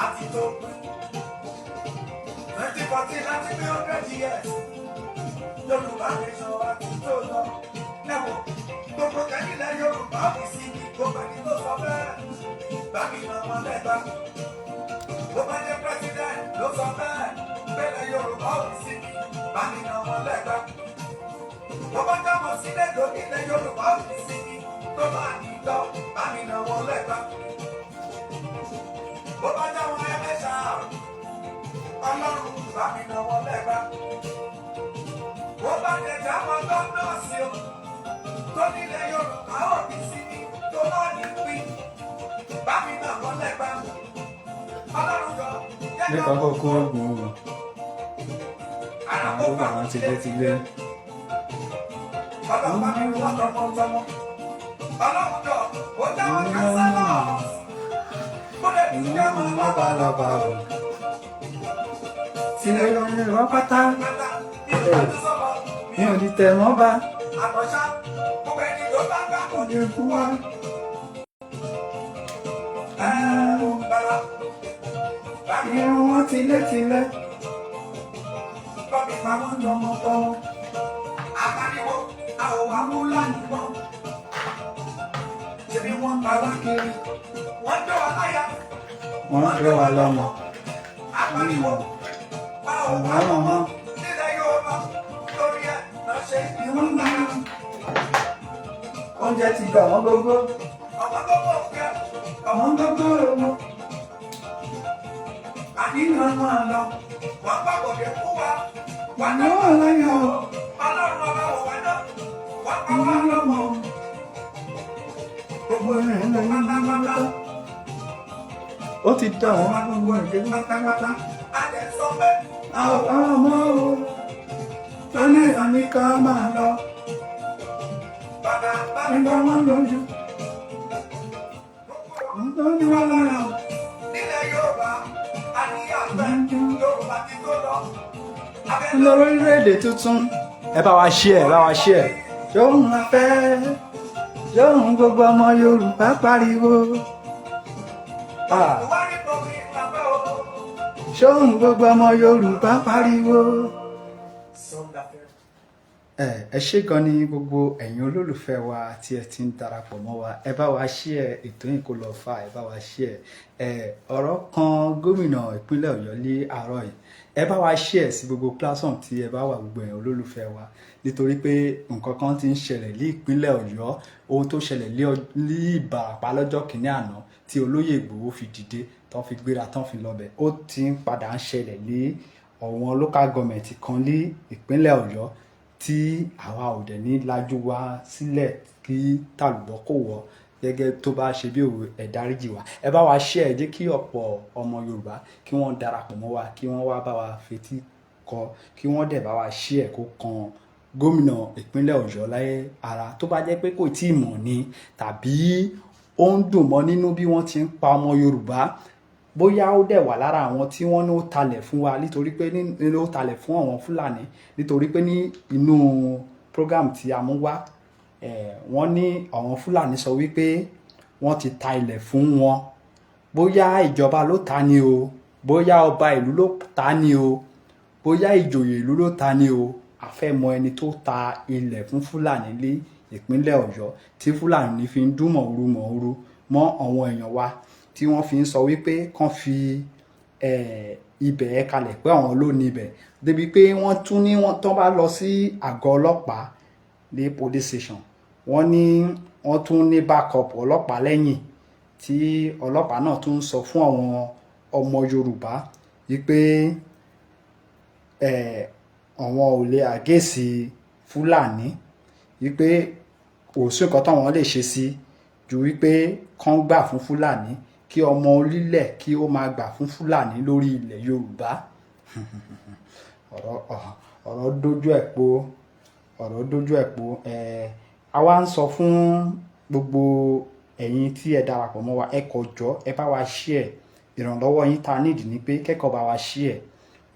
àti tó 2014 láti pé 100 years Yorùbá nation àti tó lọ lẹ́wọ̀n gbogbo kẹ́kílẹ̀ Yorùbá fi sí ní gbogbo ẹni tó sọ bẹ́ẹ̀ bámi nà wọn lẹ́gbàá bó bá jẹ́ president ló sọ bẹ́ẹ̀ bẹ́ẹ̀ Yorùbá fi sí ní bámi nà wọn lẹ́gbàá bó bá jábọ̀ sílẹ̀ lónílẹ̀ Yorùbá fi sí ní tó máa ní lọ bámi nà wọn lẹ́gbàá bó bá jáwọn ẹlẹ́ṣà Ọlọ́run bámi nà wọn lẹ́gbàá bó bá jẹ́ jáwọn gómìnà sí o tó nílẹ̀ Yorùbá ò ní sí ní tó máa ní pín bámi nà wọn lẹ́gbàá Ọlọ́run jọ ní kọ́kọ́ kó oògùn o àwọn tó bá wọn ti lé Ọlọ́run bá mi wọ́n tọmọtọmọ Ọlọ́run jọ ó jáwọn kánsálọ̀ ó lè fi jẹ́ mọ́ lọ́ba o sílẹ̀ lọ́yẹ̀ wọ́n pátá mi ò ní tẹ̀ mọ́ bá àtọ̀ṣá gbogbo ẹni tó bá gbà kó ọdẹ fún wa. Irun wọn tilẹ̀ Bọ́bí pa wọ́n lọ́mọ tọ́. Àpariwo àwọn amúláyìnbọn. Ṣèbí wọ́n pa wá kiri. Wọ́n dọ̀ wá láyà. wọ́n fẹ́ wa lọ́mọ. Àpariwo àwọn amúláyìnbọn. Nílẹ̀ Yorùbá lórí ẹ̀ lọ ṣe ìwọ̀n náà. Oúnjẹ ti gbà wọ́n gbogbo. Ọmọ gbogbo òkè. Àwọn gbogbo ọmọ. Àníyàn máa lọ. Wọ́n gbàgbọ́ dé fún wa. Wọ́n Àná wà láyà o. Ọlọ́run ọba wò wá náà. Wọ́n pa wá Àwọn lọ́mọ. lọ́mọ. Gbogbo rẹ̀ ń lọ ní pátápátá. Ó ti dá àwọn gbogbo ẹ̀jẹ̀ pátápátá. Àjẹsọ pé Àwọn ọmọ o. Lọ́lẹ̀ àníkà máa lọ. bàbá bá mi Ẹgbẹ́ wọn lójú. Àwọn ní wà láyà o. nílẹ̀ Yorùbá àníyànfẹ́ Yorùbá ti tó lọ. Lórílẹ̀-èdè tuntun. Ẹ bá wa share, ẹ bá wa share. Ṣóhun la fẹ́, ṣóhun gbogbo ọmọ Yorùbá pariwo. Buhari bomi ìpàgbẹ́ o. Ṣóhun gbogbo ọmọ Yorùbá pariwo. Ẹ ṣé gan ni gbogbo ẹ̀yin olólùfẹ́ wa tí ẹ ti ń darapọ̀ mọ́ wa. Ẹ bá wa share ètò yìí kó lọ fà, ẹ bá wa share. Ọ̀rọ̀ kan gómìnà ìpínlẹ̀ Ọ̀yọ́ lé àárọ̀ yìí. Ẹ bá wa share sí gbogbo platform tí ẹ bá wà gbogbo ẹ̀yin olólùfẹ́ wa. Nítorí pé nǹkan kan ti ń ṣẹlẹ̀ ní ìpínlẹ̀ Ọ̀yọ́, ohun tó ṣẹlẹ̀ ní Ìbàràpá lọ́jọ́ kìíní àná tí olóyè Ìgbòho fi dìde tán fi gbéra tán fi lọ́bẹ̀, ó ti ń padà ń ṣẹlẹ̀ ní ọ̀wọ́n local government kan ní ìpínlẹ̀ Ọ̀yọ́ tí àwa ò dẹ̀ ní lajú wa sílẹ̀ kí tàlùbọ́ kò wọ́ gẹ́gẹ́ tó bá ṣe bí òwe ẹ dáríjì wa. Ẹ bá wa share, ẹ jẹ́ kí ọ̀pọ̀ ọmọ Yorùbá kí wọ́n darapọ̀ mọ́ wa, kí wọ́n wá bá wa fetí kọ, kí wọ́n dẹ̀ bá wa share kó kan gómìnà ìpínlẹ̀ Ọ̀yọ́ láyé ara. Tó bá jẹ́ pé kò tí ì mọ̀ ni tàbí ó ń dùn mọ́ nínú bí wọ́n ti ń pa ọmọ Yorùbá, bóyá ó dẹ̀ wà lára àwọn tí wọ́n ní ó talẹ̀ fún wa nítorí pé ní ó talẹ̀ fún àwọn Fúlàní nítorí pé ní inú program tí a mú wá wọ́n ní àwọn Fúlàní sọ wípé wọ́n ti ta ilẹ̀ fún wọn. Bóyá ìjọba ló ta ni o, bóyá ọba ìlú ló ta ni o, bóyá ìjòyè ìlú ló ta ni o, a fẹ́ mọ ẹni tó ta ilẹ̀ fún Fúlàní ní ìpínlẹ̀ Ọ̀yọ́ tí Fúlàní fi ń dún mọ̀húrú mọ́ àwọn èèyàn wa tí wọ́n fi ń sọ wípé kán fi ibẹ̀ ẹ̀ kalẹ̀ pé àwọn ló ní ibẹ̀, débi pé wọ́n tún ní wọ́n tán bá lọ sí àgọ́ ọlọ́pàá ní police station, wọ́n ní wọ́n tún ní backup ọlọ́pàá lẹ́yìn tí ọlọ́pàá náà tún sọ fún àwọn ọmọ Yorùbá wípé àwọn ò lè àgẹ́sì Fúlàní, wípé òsùn nǹkan táwọn lè ṣe sí ju wípé kán gbà fún Fúlàní, kí ọmọ orílẹ̀ kí ó máa gbà fún Fúlàní lórí ilẹ̀ Yorùbá. ọ̀rọ̀ dójú ẹ̀ po a wá ń sọ fún gbogbo ẹ̀yin tí ẹ darapọ̀ mọ́ wa, ẹ kọjọ́ ẹ bá wa share. Ìrànlọ́wọ́ yín ta nídìí ni pé kẹ́kọ̀ọ́ bá wa share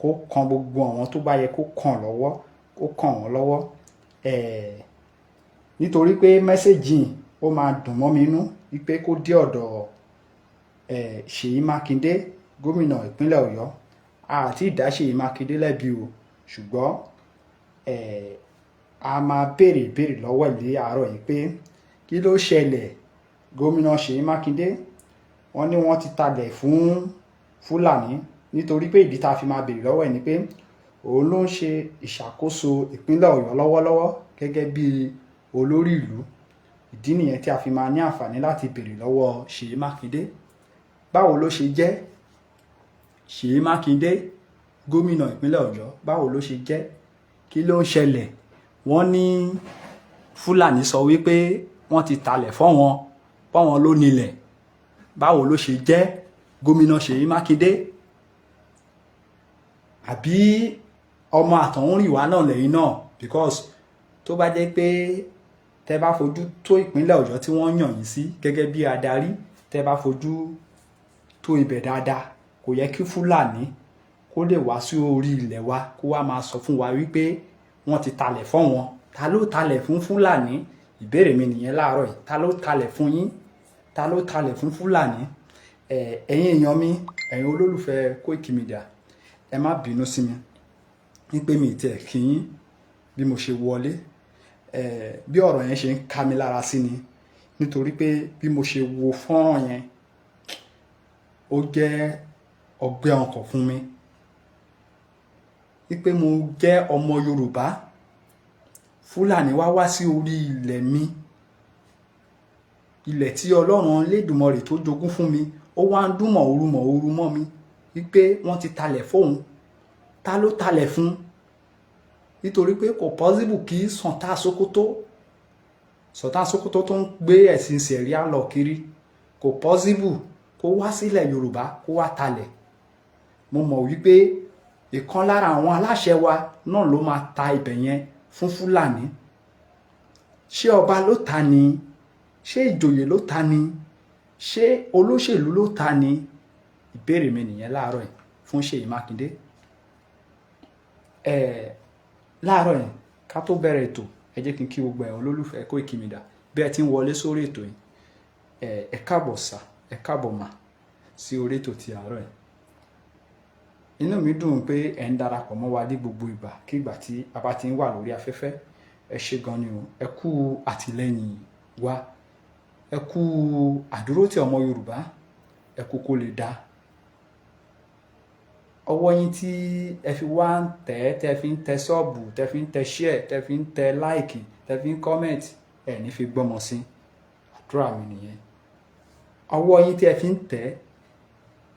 kó kan gbogbo àwọn tó bá yẹ kó kàn wọ́n lọ́wọ́ nítorí pé mẹ́sẹ̀jì ó máa dùn mọ́ mi inú wípé kó dé ọ̀dọ̀ Ṣèyí Mákindé gómìnà ìpínlẹ̀ Ọ̀yọ́ àti ìdá Ṣèyí Mákindé lẹ́bi o, ṣùgbọ́n a máa béèrè ìbéèrè lọ́wọ́ ilé àárọ̀ yìí pé kí ló ṣẹlẹ̀. Gómìnà Ṣèyí Mákindé wọ́n ní wọ́n ti talẹ̀ fún Fúlàní, nítorí pé ìdí tá a fi máa béèrè lọ́wọ́ ẹ̀ ni pé òun ló ń ṣe ìṣàkóso ìpínlẹ̀ Ọ̀yọ́ lọ́wọ́lọ́wọ́ gẹ́gẹ́ bí olórí ìlú. Ìdí nìyẹn tí a fi máa ní àǹfààní láti béèrè lọ́wọ́ Ṣèyí Mákindé báwo ló ṣe jẹ́. Ṣèyí Mákindé gómìnà ìpínlẹ̀ Ọ̀yọ́, báwo ló ṣe jẹ́, kí ló ń ṣẹlẹ̀. Wọ́n ní Fúlàní sọ wípé wọ́n ti talẹ̀ fọ́wọn ló nílẹ̀. Báwo ló ṣe jẹ́ gómìnà Ṣèyí Mákindé? Àbí ọmọ àtọ̀húnrìnwá náà lẹ́yìn náà? Because tó bá jẹ́ pé tẹ́ bá fojú tó ìpínlẹ̀ Ọ̀yọ́ tí wọ́n yàn yín sí gẹ́gẹ́ bí adarí, tẹ́ bá fojú tó ibẹ̀ dáadáa, kò yẹ kí Fúlàní kó lè wá sí orí ilẹ̀ wa kó wá máa sọ fún wa wípé wọ́n ti talẹ̀ fọ́wọn. Ta ló talẹ̀ fún Fúlàní? Ìbéèrè mi nìyẹn láàárọ̀ yìí. Ta ló talẹ̀ fún yín? Ta ló talẹ̀ fún Fúlàní? Ẹ̀yin èèyàn mi, ẹ̀yin olólùfẹ́ Koiki Media, ẹ má bínú sí mi wípé mi tẹ̀ kí yín bí mo ṣe wọlé. Bí ọ̀rọ̀ yẹn ṣe ń ká mi lára sí ni, nítorí pé bí mo ṣe wo fọ́nrán yẹn ó jẹ́ ọgbẹ́ ọkàn fún mi wípé mo jẹ́ ọmọ Yorùbá, Fúlàní wá sí orí ilẹ̀ mi, ilẹ̀ tí Ọlọ́run Elédùmarè tó jogún fún mi, ó wá ń dún mọ̀húrú mọ́ mi wípé wọ́n ti talẹ̀ fóun. Ta ló talẹ̀ fún? Nítorí pé kò possible kí Sọ̀tà Sókótó tó ń gbé ẹ̀sìn sẹ̀ríà lọ kiri, kò possible kó wá sílẹ̀ Yorùbá kó wá talẹ̀. Mo mọ̀ wípé ìkan lára àwọn aláṣẹ wa náà ló máa ta ibẹ̀ yẹn fún Fúlàní. Ṣé ọba ló ta ni? Ṣé ìjòyè ló ta ni? Ṣé olóṣèlú ló ta ni? Ìbéèrè mi nìyẹn láàárọ̀ yìí fún Ṣèyí Mákindé. Láàárọ̀ yìí ká tó bẹ̀rẹ̀ ètò, ẹ jẹ́ kí n kí gbogbo ẹ̀ olólùfẹ́ Koiki Media bí ẹ ti ń wọlé sórí ètò yìí. Ẹ káàbọ̀ sà, ẹ káàbọ̀ mà sí orí ètò ti àárọ̀ yìí. Inú mi dùn pé ẹ ń darapọ̀ mọ́ wa ní gbogbo ìgbà kí ìgbà tí a bá ti ń wà lórí afẹ́fẹ́. Ẹ ṣé gan ni o, ẹ kú àtìlẹ́yìn wa, ẹ kú àdúrótì ọmọ Yorùbá, ẹ kú kó lè dá. Ọwọ́ yín tí ẹ fi wá ń tẹ́ fi ń tẹ sọ́ọ̀bù, tẹ́ fi ń tẹ share, tẹ́ fi ń tẹ like, tẹ́ fi ń comment, ẹ ní fi gbọ́mọ sí. Àdúrà mi nìyẹn. Ọwọ́ yín tí ẹ fi ń tẹ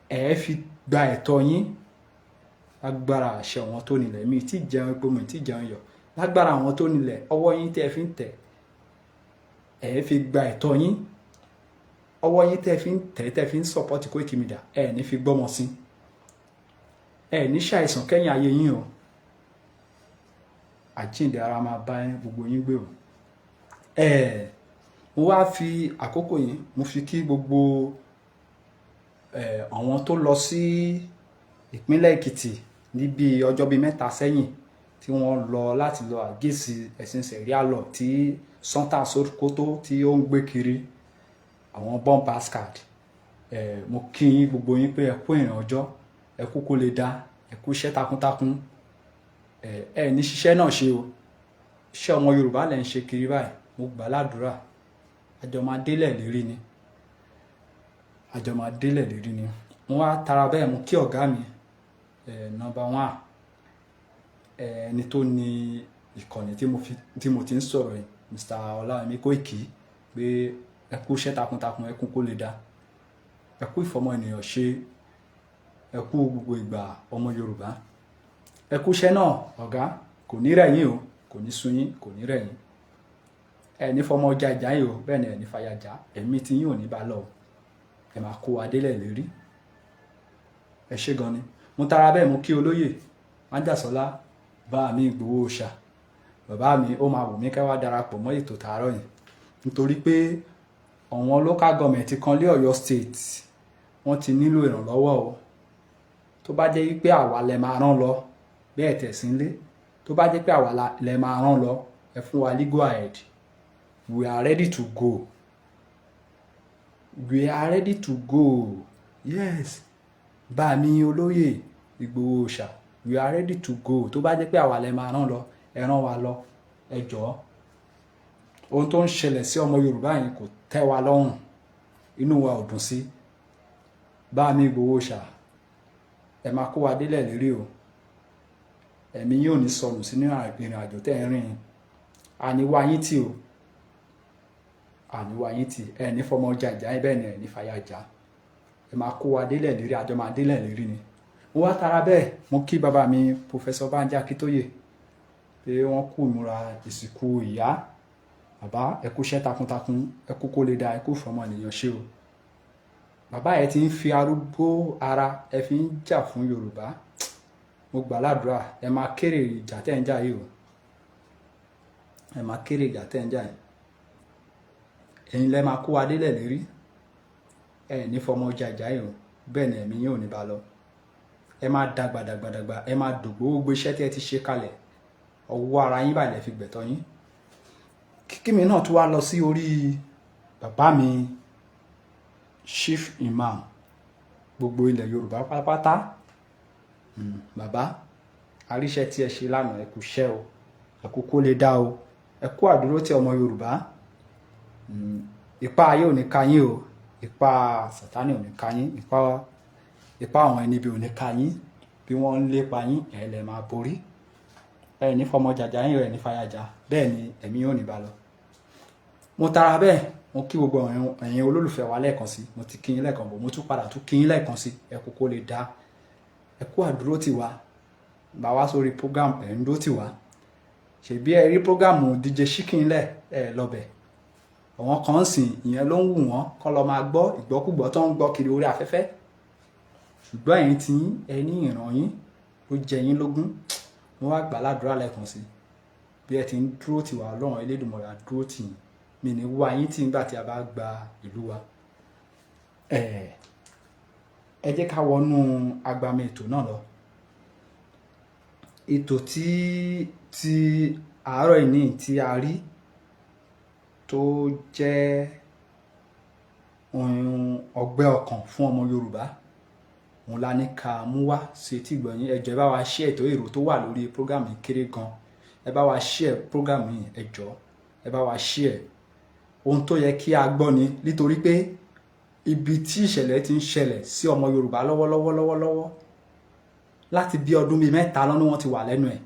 ẹ fi gba ẹ̀tọ́ yín lágbára àṣẹ àwọn tó nílẹ̀. Mi tí jẹun epo, mi tí jẹun yọ̀. Lágbára àwọn tó nílẹ̀, ọwọ́ yín tí ẹ fi ń tẹ ẹ fi gba ẹ̀tọ́ yín. Ọwọ́ yín tí ẹ fi ń tẹ, tẹ́ fi ń support Koiki Media, ẹ ní fi gbọ́mọ sí. Ẹ ní ṣàìsàn kẹ́yìn ayé yín o. Àjíǹde ara máa bá gbogbo yín gbé o. Mo wá fi àkókò yìí mo fi kí gbogbo àwọn tó lọ sí ìpínlẹ̀ Èkìtì níbi ọjọ́ bíi mẹ́ta sẹ́yìn tí wọ́n lọ láti lọ àgéṣì ẹ̀sìn sẹ̀ríà lọ tí Sọ̀tà Sókótó tí ó ń gbé kiri àwọn bumpers card. Mo kí yín gbogbo yín pé ẹ kú ìrìn ọjọ́, ẹ kú kó lè dá, ẹ kú iṣẹ́ takuntakun. Ẹ ní ṣiṣẹ́ náà ṣe o. Iṣẹ́ ọmọ Yorùbá lẹ̀ ń ṣe kiri báyìí. Mo gbà ládùúrà àjọ máa délẹ̀ lérí ni. Àjọ máa délẹ̀ lérí ni. Mo wá tara bẹ́ẹ̀ mo kí ọ̀gá mi number 1 ẹni tó ní ìkànnì tí mo ti ń sọ̀rọ̀ yìí, Mr. Ọláyẹmí Kóìkì, pé ẹ kú iṣẹ́ takuntakun, ẹ kú kó lè dá, ẹ kú ìfọmọ ènìyàn ṣe, ẹ kú gbogbo ìgbà ọmọ Yorùbá. Ẹ kú iṣẹ́ náà ọ̀gá, kò ní rẹ̀ yín o, kò ní sú yín, kò ní rẹ̀ yín. Ẹ ní fọmọ ọjà ìjà yìí o, bẹ́ẹ̀ ni ẹ ní fàyàjà, ẹ̀mí tí yín ò ní bá lọ o. Ẹ máa kó adélẹ̀ lérí. Ẹ ṣé gan ni. Mo tara bẹ́ẹ̀ mo kí olóyè Májàsọ́lá bá mi Ìgbòho Òòṣà. Bàbá mi ó máa wù mí ká wá darapọ̀ mọ́ ètò tààrọ̀ yìí, nítorí pé àwọn local government kan lé Ọ̀yọ́ state wọ́n ti nílò ìrànlọ́wọ́ o. Tó bá jẹ́ wípé àwa lẹ máa rán lọ bẹ́ẹ̀ tẹ̀sí ńlé, tó bá jẹ́ pé àwa lẹ máa rán lọ, ẹ fún wa go ahead. We are ready to go. We are ready to go. Yes. bá mi olóyè Ìgbòho Òòṣà we are ready to go tó bá jẹ́ pé àwa lẹ máa rán lọ ẹ rán wa lọ ẹ jọ̀ọ́ ohun tó ń ṣẹlẹ̀ sí ọmọ Yorùbá yẹn kò tẹ́ wa lọ́rùn inú wa ò dùn sí bá mi Ìgbòho Òòṣà ẹ máa kó wa délẹ̀ lérí o ẹ̀mí yóò ní sọnù sínú ìrìn àjò tẹ́ ẹ rìn àníwá yín tì o àníwá yín tì ẹ ní fọmọ jàjà ẹ bẹ́ẹ̀ ni ẹ ní fàyà jà ẹ máa kó wa délẹ̀ lérí àjọ máa délẹ̀ lérí ni mo wá tara bẹ́ẹ̀ mo kí bàbá mi Professor Banji Akíntóyè pé wọ́n kú ìmúra ìsìnkú ìyá bàbá ẹ kú iṣẹ́ takuntakun ẹ kú kó lè da ẹ kú fọmọ ènìyàn ṣe o bàbá ẹ ti ń fi arúgbó ara ẹ fi ń jà fún Yorùbá mo gbà ládùúrà ẹ máa kéré ìjà tẹ́ ń jà yìí o ẹ máa kéré ìjà tẹ́ ń jà yìí ẹ̀yin lẹ máa kó wa délẹ̀ lérí ẹ ní fọmọ jàjà yìí o bẹ́ẹ̀ ni ẹ̀mí yóò ní bá lọ ẹ máa dàgbàdàgbàdàgbà ẹ máa dògbò gbogbo iṣẹ́ tí ẹ ti ṣe kalẹ̀ ọwọ́ ara yín báyìí lẹ fi gbẹ̀tọ́ yín kíkí mi náà tún wá lọ sí orí bàbá mi Chief Imam gbogbo ilẹ̀ Yorùbá pátápátá bàbá àríṣẹ́ tí ẹ ṣe lánàá ẹ kú iṣẹ́ o ẹ kú kó lè dá o ẹ kú àdúró tí ọmọ Yorùbá ipá ayé ò ní ká yín o ipá Sátánì ò ní ká yín ipá àwọn ẹni bí ò ní ká yín bí wọ́n ń lépa yín ẹ lè máa borí ẹ ní fọmọ jàjà yín ẹ ní fàyàjà bẹ́ẹ̀ ni ẹ̀mí yóò ní bá lọ mo tara bẹ́ẹ̀ mo kí gbogbo ẹ̀yin olólùfẹ́ wa lẹ́ẹ̀kan sí mo ti kí yín lẹ́ẹ̀kan bọ̀ mo tún padà tún kí yín lẹ́ẹ̀kan sí ẹ kú kó lè dá ẹ kú àdúró tì wá bá wá sórí program ẹ̀ ń dó tì wá ṣèbí ẹ rí program DJ Chicken lẹ̀ ẹ lọ́bẹ̀ àwọn kan sìn ìyẹn ló ń wù wọ́n kọ́ lọ máa gbọ́ ìgbọ́kúgbọ́ tó ń gbọ́ kiri orí afẹ́fẹ́ ṣùgbọ́n ẹ̀yin tí ẹ ní ìran yín ló jẹ yín lógún mo wá gbà ládùúrà lẹ́ẹ̀kan sí bí ẹ ti ń dúró tì wá Ọlọ́run Elédùmarè á dúró tì yín mi ní wá yín tí nígbà tí a bá gba ìlú wa ẹ jẹ́ ká wọnú agbami ètò náà lọ ètò tí àárọ̀ ìní tí a rí tó jẹ́ ohun ọgbẹ́ ọkàn fún ọmọ Yorùbá òun la ní ká mú wá sí etí ìgbọ̀nyín ẹ jọ̀ọ́ ẹ bá wa share ètò èrò tó wà lórí program yìí kéré gan ẹ bá wa share program yìí ẹ jọ̀ọ́ ẹ bá wa share ohun tó yẹ kí a gbọ́ ni nítorí pé ibi tí ìṣẹ̀lẹ̀ ti ń ṣẹlẹ̀ sí ọmọ Yorùbá lọ́wọ́lọ́wọ́ láti bí ọdún bíi 3 lọ́nà wọn ti wà lẹ́nu ẹ̀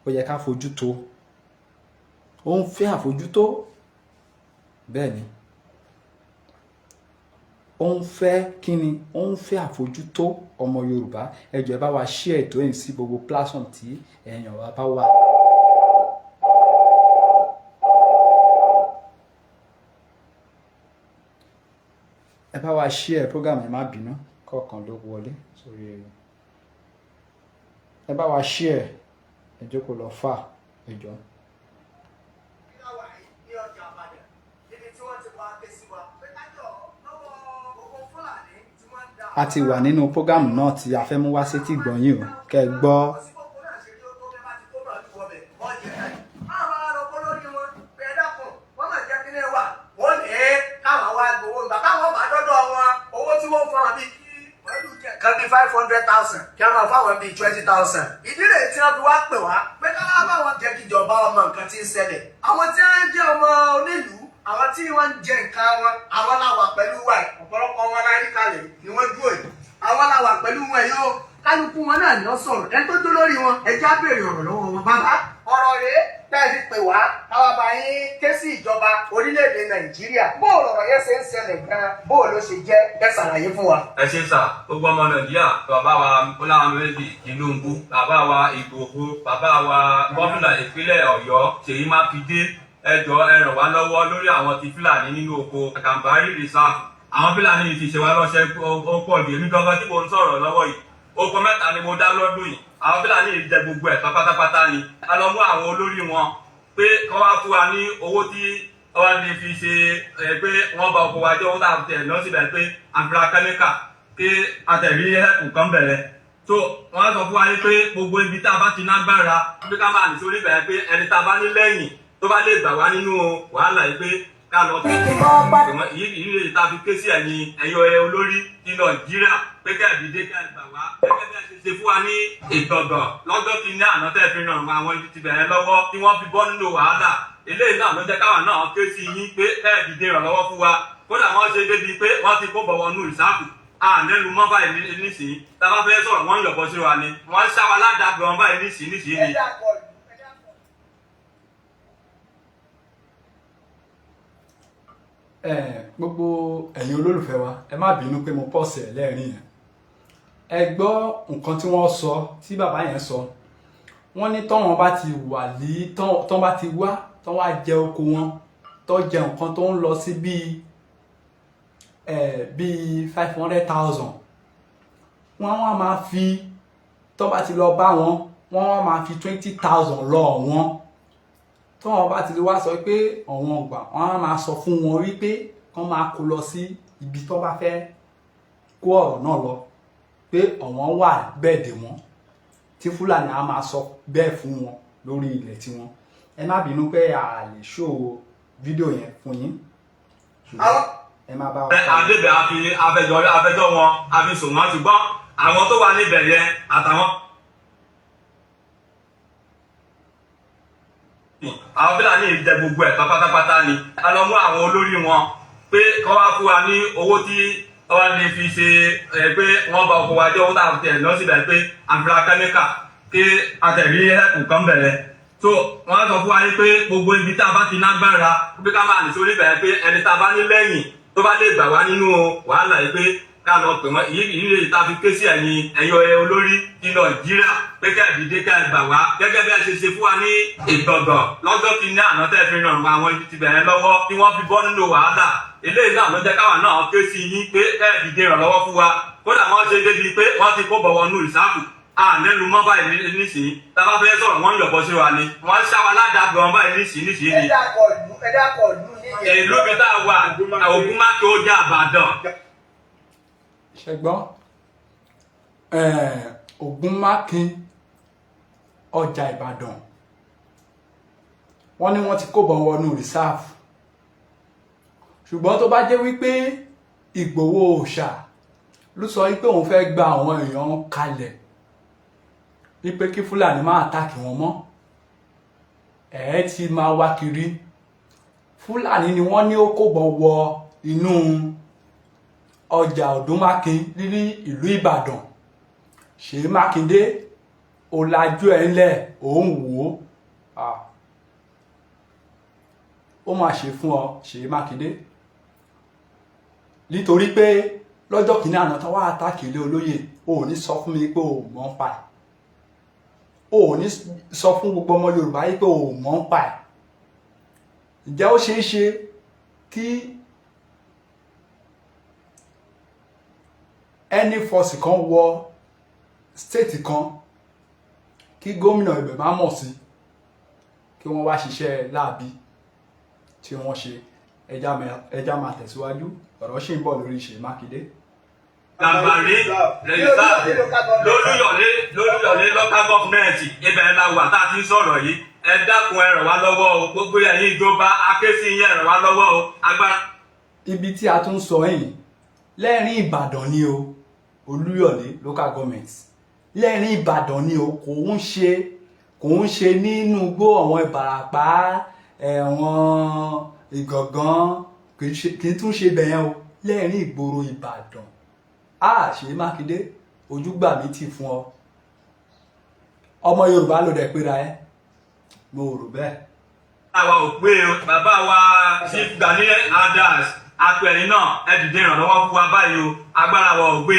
ó yẹ ká fojú tó ó ń fẹ́ àfojútó bẹ́ẹ̀ ni ó ń fẹ́ kíni ó ń fẹ́ àfojútó ọmọ Yorùbá ẹ jọ̀ọ́ ẹ bá wa share ètò yìí sí gbogbo platform tí ẹ̀yin wa bá wà. ẹ bá wa share program ẹ má bínú kọ̀ọ̀kan ló wọlé sórí ẹ bá wa share ẹ jókòó lọ fà ẹ jọ̀ọ́. a ti wà nínú prógámù náà tí a fẹ́ mú wá sétí ìgbọ̀nyín o kẹ́ ẹ gbọ́. kan bí 500,000 kí a máa fáwọn bíi 20,000 ìdílé tí wọ́n fi wá pè wá pé ká wá bá wọn jẹ́ kíjọba ọmọ nǹkan tí ń ṣẹlẹ̀ àwọn tí wọ́n jẹ́ ọmọ onílùú àwọn tí wọ́n ń jẹ nǹkan wọn àwọn làwà pẹ̀lú wa ọ̀pọ̀lọpọ̀ wọn láyé kalẹ̀ ni wọ́n dúró yìí àwọn làwà pẹ̀lú wọn yóò kálukú wọn náà ní ọ sọ̀rọ̀ ẹ tó tó lórí wọn ẹ já béèrè ọ̀rọ̀ lọ́wọ́ wọn bàbá ọ̀rọ̀ rèé tẹ́ẹ̀sì pè wá káwá bá yín ké sí ìjọba orílẹ̀-èdè Nàìjíríà bóò lọ̀rọ̀ yẹn ṣe ń ṣẹlẹ̀ gan-an bóò ló ṣe jẹ́ ẹ ṣàlàyé fún wa. ẹ ṣe sà gbogbo ọmọ Nàìjíríà bàbá wa Ọlámídé Tinubu bàbá wa Ìgbòho bàbá wa gómìnà ìpínlẹ̀ Ọ̀yọ́ Ṣèyí Mákindé ẹ jọ̀ọ́ ẹ ràn wá lọ́wọ́ lórí àwọn ti Fúlàní nínú oko Gàmbàrí reserve àwọn Fúlàní yìí ti ṣe wá lọ́ṣẹ́ ó pọ̀ jù èmi gangan tí mo ń sọ̀rọ̀ lọ́wọ́ yìí oko 3 ni mo dá lọ́dún yìí àwọn Fúlàní yìí jẹ gbogbo ẹ̀ pátápátá ni a lọ mú àwọn olórí wọn pé kọ́ wá fún wa ní owó tí wọ́n lè fi ṣe pé wọ́n bá oko wa jẹ́ owó tá a tẹ̀ lọ síbẹ̀ pé àfúrà kẹ́míkà pé àtẹ̀rí ẹ̀kú kan bẹ̀rẹ̀ so wọ́n sọ fún wa pé gbogbo ibi tá a bá ti nágbára pé ká máa nìṣó níbẹ̀ pé ẹni tá a bá ní lẹ́yìn tó bá lè gbà wá nínú wàhálà yìí pé ká lọ yìí lè ta fi ké sí ẹ̀yin olórí ní Nàìjíríà pé kẹ́ẹ̀dìdé kẹ́ẹ̀gbà wá gẹ́gẹ́ bí ẹ ṣe ṣe fún wa ní ìgbọ̀ngàn lọ́jọ́ kìíní àná tẹ́ fi ràn àwọn ibi ti bẹ̀rẹ̀ lọ́wọ́ tí wọ́n fi bọ́ nínú wàhálà eléyìí náà ló jẹ́ káwa náà ké sí yín pé kẹ́ẹ̀dìdé ìrànlọ́wọ́ fún wa kódà wọ́n ṣe débi pé wọ́n ti kó bọ̀wọ̀ nù ìsáàkù ànẹ́lu mọ́ báyìí nísìnyí tá a bá fẹ́ sọ̀rọ̀ wọ́n ń yọ̀bọ sí wa ni wọ́n ń ṣá wa ládàá gan báyìí nísìnyí ni. gbogbo ẹ̀yin olólùfẹ́ wa ẹ má bínú pé mo pọ̀sẹ̀ lẹ́ẹ̀rín yẹn ẹ gbọ́ nǹkan tí wọ́n sọ tí bàbá yẹn sọ wọ́n ní tọ́wọ́n bá ti wà ní tọ́wọ́n bá ti wá tọ́wọ́n á jẹ oko wọn tó jẹ nǹkan tó ń lọ sí bíi 500,000 wọ́n wá máa fi tó bá ti lọ bá wọn wọ́n wá máa fi 20,000 lọ wọn tó wọn bá ti lè wá sọ pé ọ̀wọ́n ọgbà wọ́n á máa sọ fún wọn wípé kán máa kó lọ sí ibi tó bá fẹ́ kó ọ̀rọ̀ náà lọ pé ọ̀wọ́n wà bẹ́ẹ̀ dè wọ́n tí Fúlàní á máa sọ bẹ́ẹ̀ fún wọn lórí ilẹ̀ tiwọn ẹ má bínú pé a lè ṣó fídíò yẹn fún yín ẹ má bá wọn. adébẹ̀ afẹjọ́ wọn àfisùn wọn ṣùgbọ́n àwọn tó wà níbẹ̀ yẹn àtàwọn. àwọn Fúlàní jẹ gbogbo ẹ̀ pátápátá ni a lọ mú àwọn olórí wọn pé kọ́ wá fún wa ní owó tí wọ́n lè fi ṣe pé wọ́n bá ọkọ̀ wa jẹ́ owó tá a tẹ̀ lọ síbẹ̀ pé àfihàn kẹ́míkà kí àtẹ̀rí ẹ̀kú kan bẹ̀rẹ̀ so wọ́n sọ fún wa ní pé gbogbo ibi tá a bá ti nágbára pé ká máa nìṣó níbẹ̀ pé ẹni tá a bá ní lẹ́yìn tó bá lè gbà wá nínú wàhálà yìí pé ká lọ pè wọ́n yìí lè ta fi ké sí ẹ̀yin olórí ní Nàìjíríà pé kẹ́ẹ̀dìdé kẹ́ẹ̀gbà wá gẹ́gẹ́ bí ẹ ṣe ṣe fún wa ní ìgbọ̀ngàn lọ́jọ́ kìíní àná tẹ́ fi ràn àwọn ibi ti bẹ̀rẹ̀ lọ́wọ́ tí wọ́n fi bọ́ nínú wàhálà eléyìí náà ló jẹ́ káwa náà ké sí yín pé kẹ́ẹ̀dìdé ìrànlọ́wọ́ fún wa kódà wọ́n ṣe débi pé wọ́n ti kó bọ̀wọ̀ nù ìsáàkù ànẹ́lu mọ́ báyìí nísìnyí tá a bá fẹ́ sọ̀rọ̀ wọ́n ń yọ̀bọ sí wa ni wọ́n ń ṣá wa ládàá gan báyìí nísìnyí ni. ìlú bí tá a wà Ògúnmákin ó jẹ́ Ìbàdàn. ṣẹgbọ́n Ògúnmákin ọjà Ìbàdàn wọ́n ní wọ́n ti kó bọ̀ wọnú rìsáàfù ṣùgbọ́n tó bá jẹ́ wípé Ìgbòho Òòṣà ló sọ wípé òun fẹ́ gba àwọn èèyàn kalẹ̀ wípé kí Fúlàní máa àtàkì wọn mọ́ ti máa wá kiri Fúlàní ni wọ́n ní ó kó bọ̀ wọ inú ọjà Ògúnmákin ní ìlú Ìbàdàn Ṣèyí Mákindé ọ̀làjú ẹ̀ ńlẹ̀ òun wò ó máa ṣe fún ọ Ṣèyí Mákindé nítorí pé lọ́jọ́ kìíní àná tó wá àtàkì ilé olóyè o ò ní sọ fún mi pé o mọ̀ ń pa ẹ̀ o ò ní sọ fún gbogbo ọmọ Yorùbá yìí pé o mọ̀ ń pa ẹ̀ ǹjẹ́ ó ṣeé ṣe kí ẹni fọ́ọ̀sì kan wọ stéètì kan kí gómìnà ibẹ̀ má mọ̀ sí kí wọ́n wá ṣiṣẹ́ láabi tí wọ́n ṣe ẹja máa tẹ̀síwájú ọ̀rọ̀ ṣì ń bọ̀ lórí Ṣèyí Mákindé. Gàmbàrí lólúyọ̀lé local government ibẹ̀ la wà tá a ti ń sọ̀rọ̀ yìí ẹ dákun ẹ ràn wá lọ́wọ́ o gbogbo ẹ̀yin ìjọba akéésí yẹn ràn wá lọ́wọ́ o agbára. ibi tí a tún sọ yìí lẹ́rìn Ìbàdàn ni o Olúyọ̀lé local government lẹ́rìn Ìbàdàn ni o kò ń ṣe nínú igbó àwọn Ìbàràpá ẹ̀wọ̀n Ìgàngán kì í tún ṣe bẹ̀yẹn o lẹ́rìn ìgboro Ìbàdàn Ṣèyí Mákindé ojúgbà mi ti fún ọ ọmọ Yorùbá ló dẹ̀ péra ẹ mo rò bẹ́ẹ̀. àwa ò pé bàbá wa Chief Gani Adams apẹ̀rin náà ẹ dìde ìrànlọ́wọ́ fún wa báyìí o agbára wa ò gbé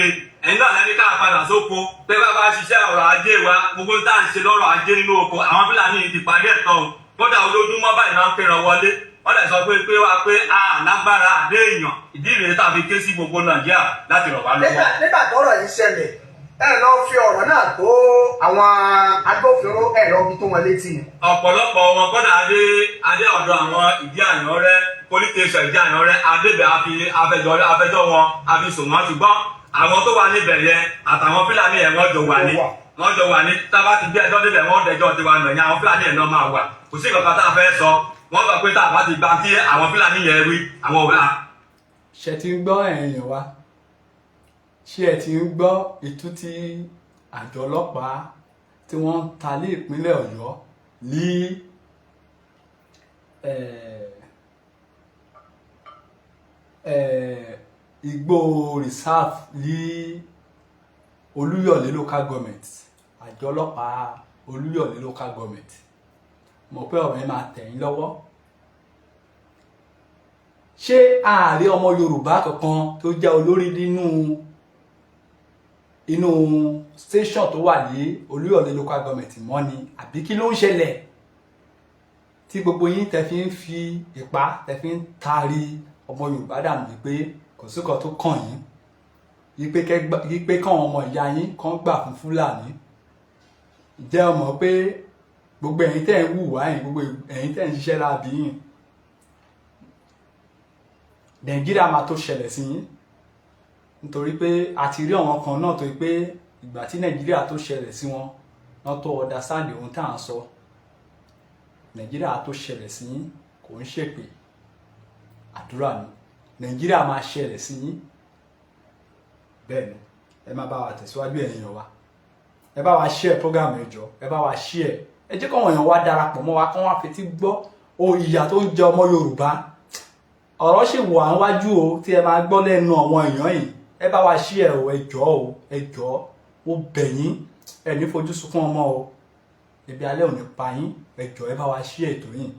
ẹ̀yin náà lẹ́ni ká padà sóko pé bàbá ṣiṣẹ́ ọ̀rọ̀ ajé wa gbogbo tá à ń ṣe lọ́rọ̀ ajé nínú oko àwọn Fúlàní ti parí ẹ̀ tán o kódà ojoojúmọ́ báyìí náà ń kéran wọlé wọ́n lè sọ pé wá pé lágbára àdé èèyàn ìdí ìrèé tàbí ké sí gbogbo Nàìjíríà láti rọ̀ wá lọ́wọ́. nígbà tọ́rọ̀ yìí ṣẹlẹ̀ ẹ lọ fi ọ̀rọ̀ náà tó àwọn agbófinró ẹ lọ fi tó wọn létí. ọ̀pọ̀lọpọ̀ wọn kọ́dà adé ọ̀dọ̀ àwọn ìdí àyàn rẹ police station ìdí àyàn rẹ adébẹ̀ afẹjọ́ wọn àfisùn wọn ṣùgbọ́n àwọn tó wà níbẹ̀ yẹn àtàwọn Fúlàní yẹn wọ́n jọ wà ní tábà ti gbé ẹjọ́ débẹ̀ wọ́n dẹjọ́ tiwa nà yẹn àwọn Fúlàní yẹn náà máa wà kò sí ìkọ̀kọ̀ tá a fẹ́ sọ wọ́n sọ pé tá a bá ti gba tí àwọn Fúlàní yẹn wí àwọn ọ̀gá. ṣe ti ń gbọ́ ẹ̀yìn wa ṣé ẹ ti ń gbọ́ ìtú tí àjọ ọlọ́pàá tí wọ́n ń ta lé ìpínlẹ̀ Ọ̀yọ́ ní Igbó reserve ní Olúyọ̀lé local government, àjọ ọlọ́pàá Olúyọ̀lé local government, mọ̀ pé ọ̀rọ̀ yẹn máa tẹ̀yìn lọ́wọ́. Ṣé ààrẹ ọmọ Yorùbá kankan tó jẹ́ olórí inú station tó wà ní Olúyọ̀lé local government mọ́ ni, àbí kí ló ń ṣẹlẹ̀ tí gbogbo yín tẹ́ fi ń fi ipá tẹ́ fi ń taari ọmọ Yorùbá dànù wípé kò sí kan tó kàn yín, wípé káwọn ọmọ ìyá yín kan gbà fún Fúlàní? Ǹjẹ́ o mọ̀ pé gbogbo ẹ̀yin tẹ́ ń hùwà yín, gbogbo ẹ̀yin tẹ́ ń ṣiṣẹ́ láàbí yín, Nàìjíríà máa tó ṣẹlẹ̀ sí yín? Nítorí pé a ti rí àwọn kan náà tó yí pé ìgbà tí Nàìjíríà tó ṣẹlẹ̀ sí wọn náà tó understand ohun tá à ń sọ. Nàìjíríà tó ṣẹlẹ̀ sí yín kò ń ṣèpè, àdúrà ni. Nàìjíríà máa ṣẹlẹ̀ sí yín. Bẹ́ẹ̀ ni, ẹ máa bá wa tẹ̀síwájú ẹ̀yin wa. Ẹ bá wa share program ẹ jọ̀ọ́, ẹ bá wa share. Ẹ jẹ́ káwọn èèyàn wa darapọ̀ mọ́ wa, kán wá fetí gbọ́ ìyà tó ń jẹ ọmọ Yorùbá. Ọ̀rọ̀ ṣì wà níwájú o tí ẹ máa gbọ́ lẹ́nu àwọn èèyàn yìí. Ẹ bá wa share o, ẹ jọ̀ọ́, ẹ jọ̀ọ́. Mo bẹ̀ yín, ẹ ní fojú sunkún ọmọ o. Ebi alẹ́ ò ní pa yín, ẹ jọ̀ọ́ ẹ bá wa share ètò yìí.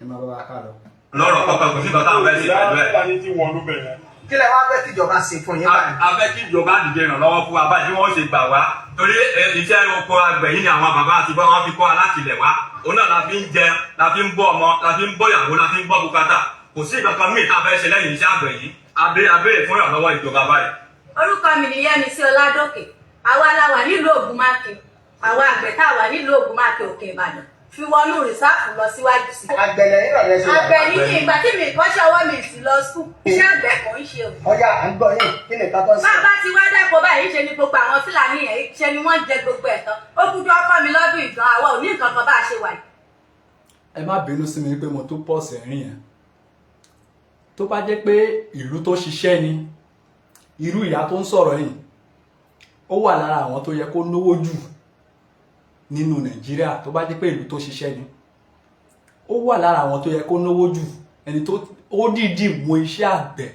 Ẹ máa bá wa ká lọ. Lọ́rọ̀ kankan kò sí nǹkan táwọn fẹ́ ṣe pẹ̀lú ẹ̀. kí lẹ wá fẹ́ kíjọba ṣe fún yín báyìí. A fẹ́ kí ìjọba dìde ìrànlọ́wọ́ fún wa báyìí bí wọ́n ṣe gbà wá torí iṣẹ́ oko àgbẹ̀ yìí ni àwọn bàbá àti bá wọn fi kọ́ alátìlẹ̀ wá òun náà la fi ń jẹ la fi ń bọ́ ọmọ la fi ń bọ́ ìyàwó la fi ń bọ́ bùkátà kò sí ìkankan míì tá a fẹ́ ṣe lẹ́yìn iṣẹ́ àgbẹ̀ yìí abéèrè fún ìrànlọ́wọ́ ìjọba báyìí. Orúkọ mi ni Yẹ́misí Ọládòkè, àwa la wà nílùú Ògùnmáke, àwa àgbẹ̀ tá a wà nílùú Ògùnmáke Òkè Ìbàdàn fi wọnú rìsáàfù lọ síwájú sí. àgbẹ̀lẹ̀ yín lọ́dẹ ṣe wà. Àgbẹ̀ ní ìgbà tí mi kọ́ṣẹ́ ọwọ́ mi sì lọ skul, iṣẹ́ àgbẹ̀ kò ń ṣe o. ọjà à ń gbọ́ yín kí ni ká tó ṣe. Bàbá ti wá dáko báyìí ṣe ni gbogbo àwọn Fúlàní yẹn ṣe ni wọ́n jẹ gbogbo ẹ̀ tán. Ó kújú ọkọ mi lọ́dún ìgbọ̀n àwa ò ní nǹkan kan bá a ṣe wà yìí. Ẹ má bínú sí mi pé mo tún pọ̀ sẹ́rìn yẹn. Tó bá jẹ́ pé ìlú tó ṣiṣẹ́ ni irú ìyá tó ń sọ̀rọ̀ yìí ó wà lára àwọn tó yẹ kó lówó jù nínú Nàìjíríà. Tó bá jẹ́ pé ìlú tó ṣiṣẹ́ ni ó wà lára àwọn tó yẹ kó lówó jù, ẹni tó ó dìídì mú iṣẹ́ àgbẹ̀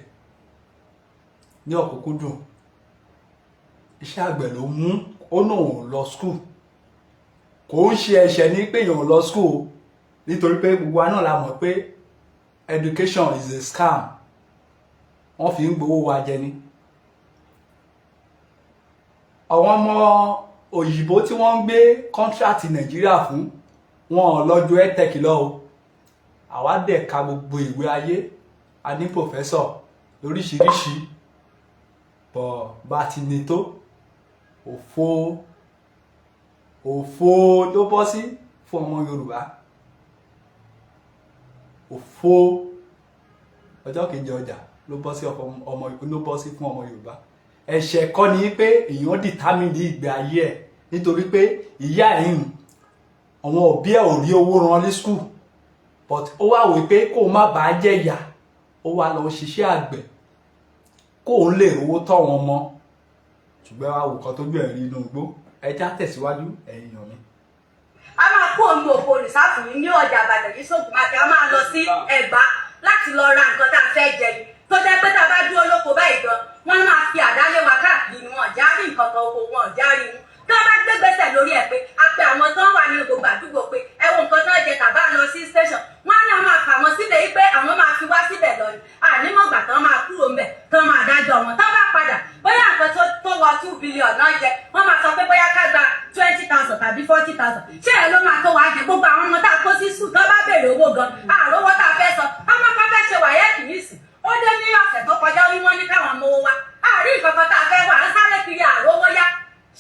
ní ọ̀kúnkúndùn. Iṣẹ́ àgbẹ̀ ló mú ó náà lọ skul. Kò ń ṣe ẹ̀ṣẹ̀ ní pé èèyàn lọ skul nítorí pé gbogbo wa náà la mọ̀ pé education is a scam. Wọ́n fi ń gbowó wa jẹ ni. Àwọn ọmọ òyìnbó tí wọ́n ń gbé kọ́ńtrátì Nàìjíríà fún wọn lọ́jọ́ edtech lọ o. Àwa dẹ̀ ka gbogbo ìwé ayé, a ní pòfẹ́sọ̀ lóríṣiríṣi, bọ̀ bá ti ní tó òfo ló bọ́ sí fún ọmọ Yorùbá. Òfo ọjọ́ kejì ọjà ló bọ́ sí fún ọmọ Yorùbá. Ẹ̀ṣẹ̀ kọ́ ni pé èèyàn determine ìgbé ayé ẹ̀ nítorí pé ìyá ẹ̀yìn àwọn òbí ẹ̀ ò rí owó ran ní skul, but ó wá wí pé kó má bàá jẹ́ ìyà ó wá lọ ṣiṣẹ́ àgbẹ̀ kó ń lè rówó tọ́ wọn mọ́. Ṣùgbọ́n wá wò kan tó gbé ẹ̀rí inú igbó. Ẹja tẹ̀síwájú ẹ̀yin èèyàn mi. A máa kó òun òkò rìsáàfù yìí ní ọjà Ìbàdàn yìí s'Ògùnmáke, a máa lọ sí Ẹ̀gbá láti lọ ra nǹkan tá a fẹ́ jẹ ni. Tó jẹ́ pé tá a bá dúró lóko báyìí gan, wọ́n máa fi àdá lé wa káàkiri wọn járí nǹkan kan oko wọn járí wọn. Tí wọ́n bá gbé gbèsè lórí ẹ̀ pé a pe àwọn tó ń wà ní gbogbo àdúgbò pé ẹ wo nǹkan tó ń jẹ tàbá lọ sí station, wọ́n á ní àwọn máa fà wọ́n síbẹ̀ yìí pé àwọn máa fi wá síbẹ̀ lọ ni. Ànímọ̀gbà tán máa kúrò ńbẹ̀ tán máa dájọ́ wọn. Tán bá padà bóyá nǹkan tó wọ 2 billion náà jẹ, wọ́n máa sọ pé bóyá ká gba 20,000 tàbí 40,000. Ṣé ẹ ló máa tó wá jẹ gbogbo àwọn ọmọ tá a kó sí sùn tán bá béèrè owó gan? Àrówó tá a fẹ́ sọ, ọmọ kan fẹ́ ṣe wáyẹ́ẹ̀kì nísìn. Ó dé ní ọ̀sẹ̀ tó kọjá ó ní wọ́n ní káwọn mọ owó wá. Àárín nǹkan kan tá a fẹ́ wà á sáré kiri àrówó yá.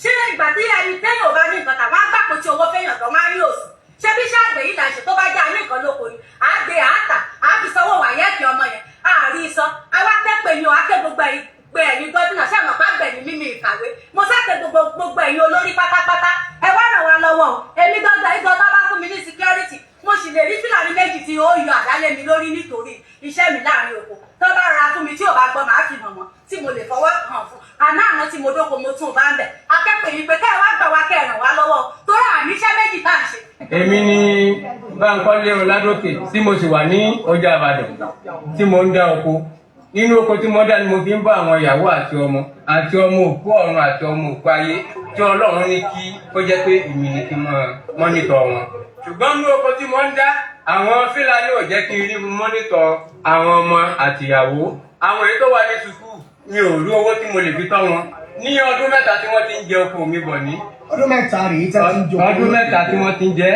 Ṣé ìgbà tí ẹni téèyàn ò bá ní nǹkan tàbí àgbàpọ̀ tí owó fẹ́yàn kan máa ń rí òsì? Ṣé bí iṣẹ́ àgbẹ̀ yìí là ń ṣe tó bá jẹ́ àní nǹkan lóko ni? À á gbé àátà, à á fi sanwó wáyẹ́ẹ̀kì ọmọ yẹn, àárín sọ. Àwa tẹ́pẹ̀ ni ò á ké gbogbo ẹ̀yin gómìnà ṣé àmọ̀ pàgbẹ̀ ní mímí ìkàwé. Mo sáké gbogbo ẹ̀yin olórí pátápátá. Ẹ wá ràn wá lọ́wọ́ o. Èmi gbọ́dọ̀ ìjọ tó bá fún mi ní security. mo sì lè rí fúlàní méjì tí ó yọ àdálé mi lórí nítorí iṣẹ́ mi láàrin oko tó bá ra fún mi tí ò bá gbọ́ màá fi hàn wọ́n tí mo lè fọwọ́ hàn fún àná tí mo dóko mo tún bá ń bẹ̀ akẹ́kọ̀ọ́ yìí pé kẹ́ ẹ wá gbà wá kẹ́ ẹ ràn wá lọ́wọ́ tó rà níṣẹ́ méjì tá à ń ṣe. èmi ni Bánkọ́lé Ọládòkè tí mo sì wà ní ọjà Ìbàdàn tí mo ń dá oko nínú oko tí mo dá ni mo fi ń bá àwọn ìyàwó àti ọmọ òkú ọ̀run àti ọmọ òkú ayé tí Ọlọ́run ní kí ó jẹ́ pé èmi ni kí n máa mọ́nítọ̀ wọn. ṣùgbọ́n nínú oko tí mo ń dá àwọn Fúlàní ò jẹ́ kí n rí mọ́nítọ̀ àwọn ọmọ àtìyàwó àwọn èyí tó wà ní sùkúù mi ò rí owó tí mo lè fi tọ́ wọn ní ọdún mẹ́ta tí wọ́n ti ń jẹ oko mi bọ̀ ní. ọdún mẹ́ta rèé tí wọ́n ti ń jẹ oko. ọdún mẹ́ta tí wọ́n ti ń jẹ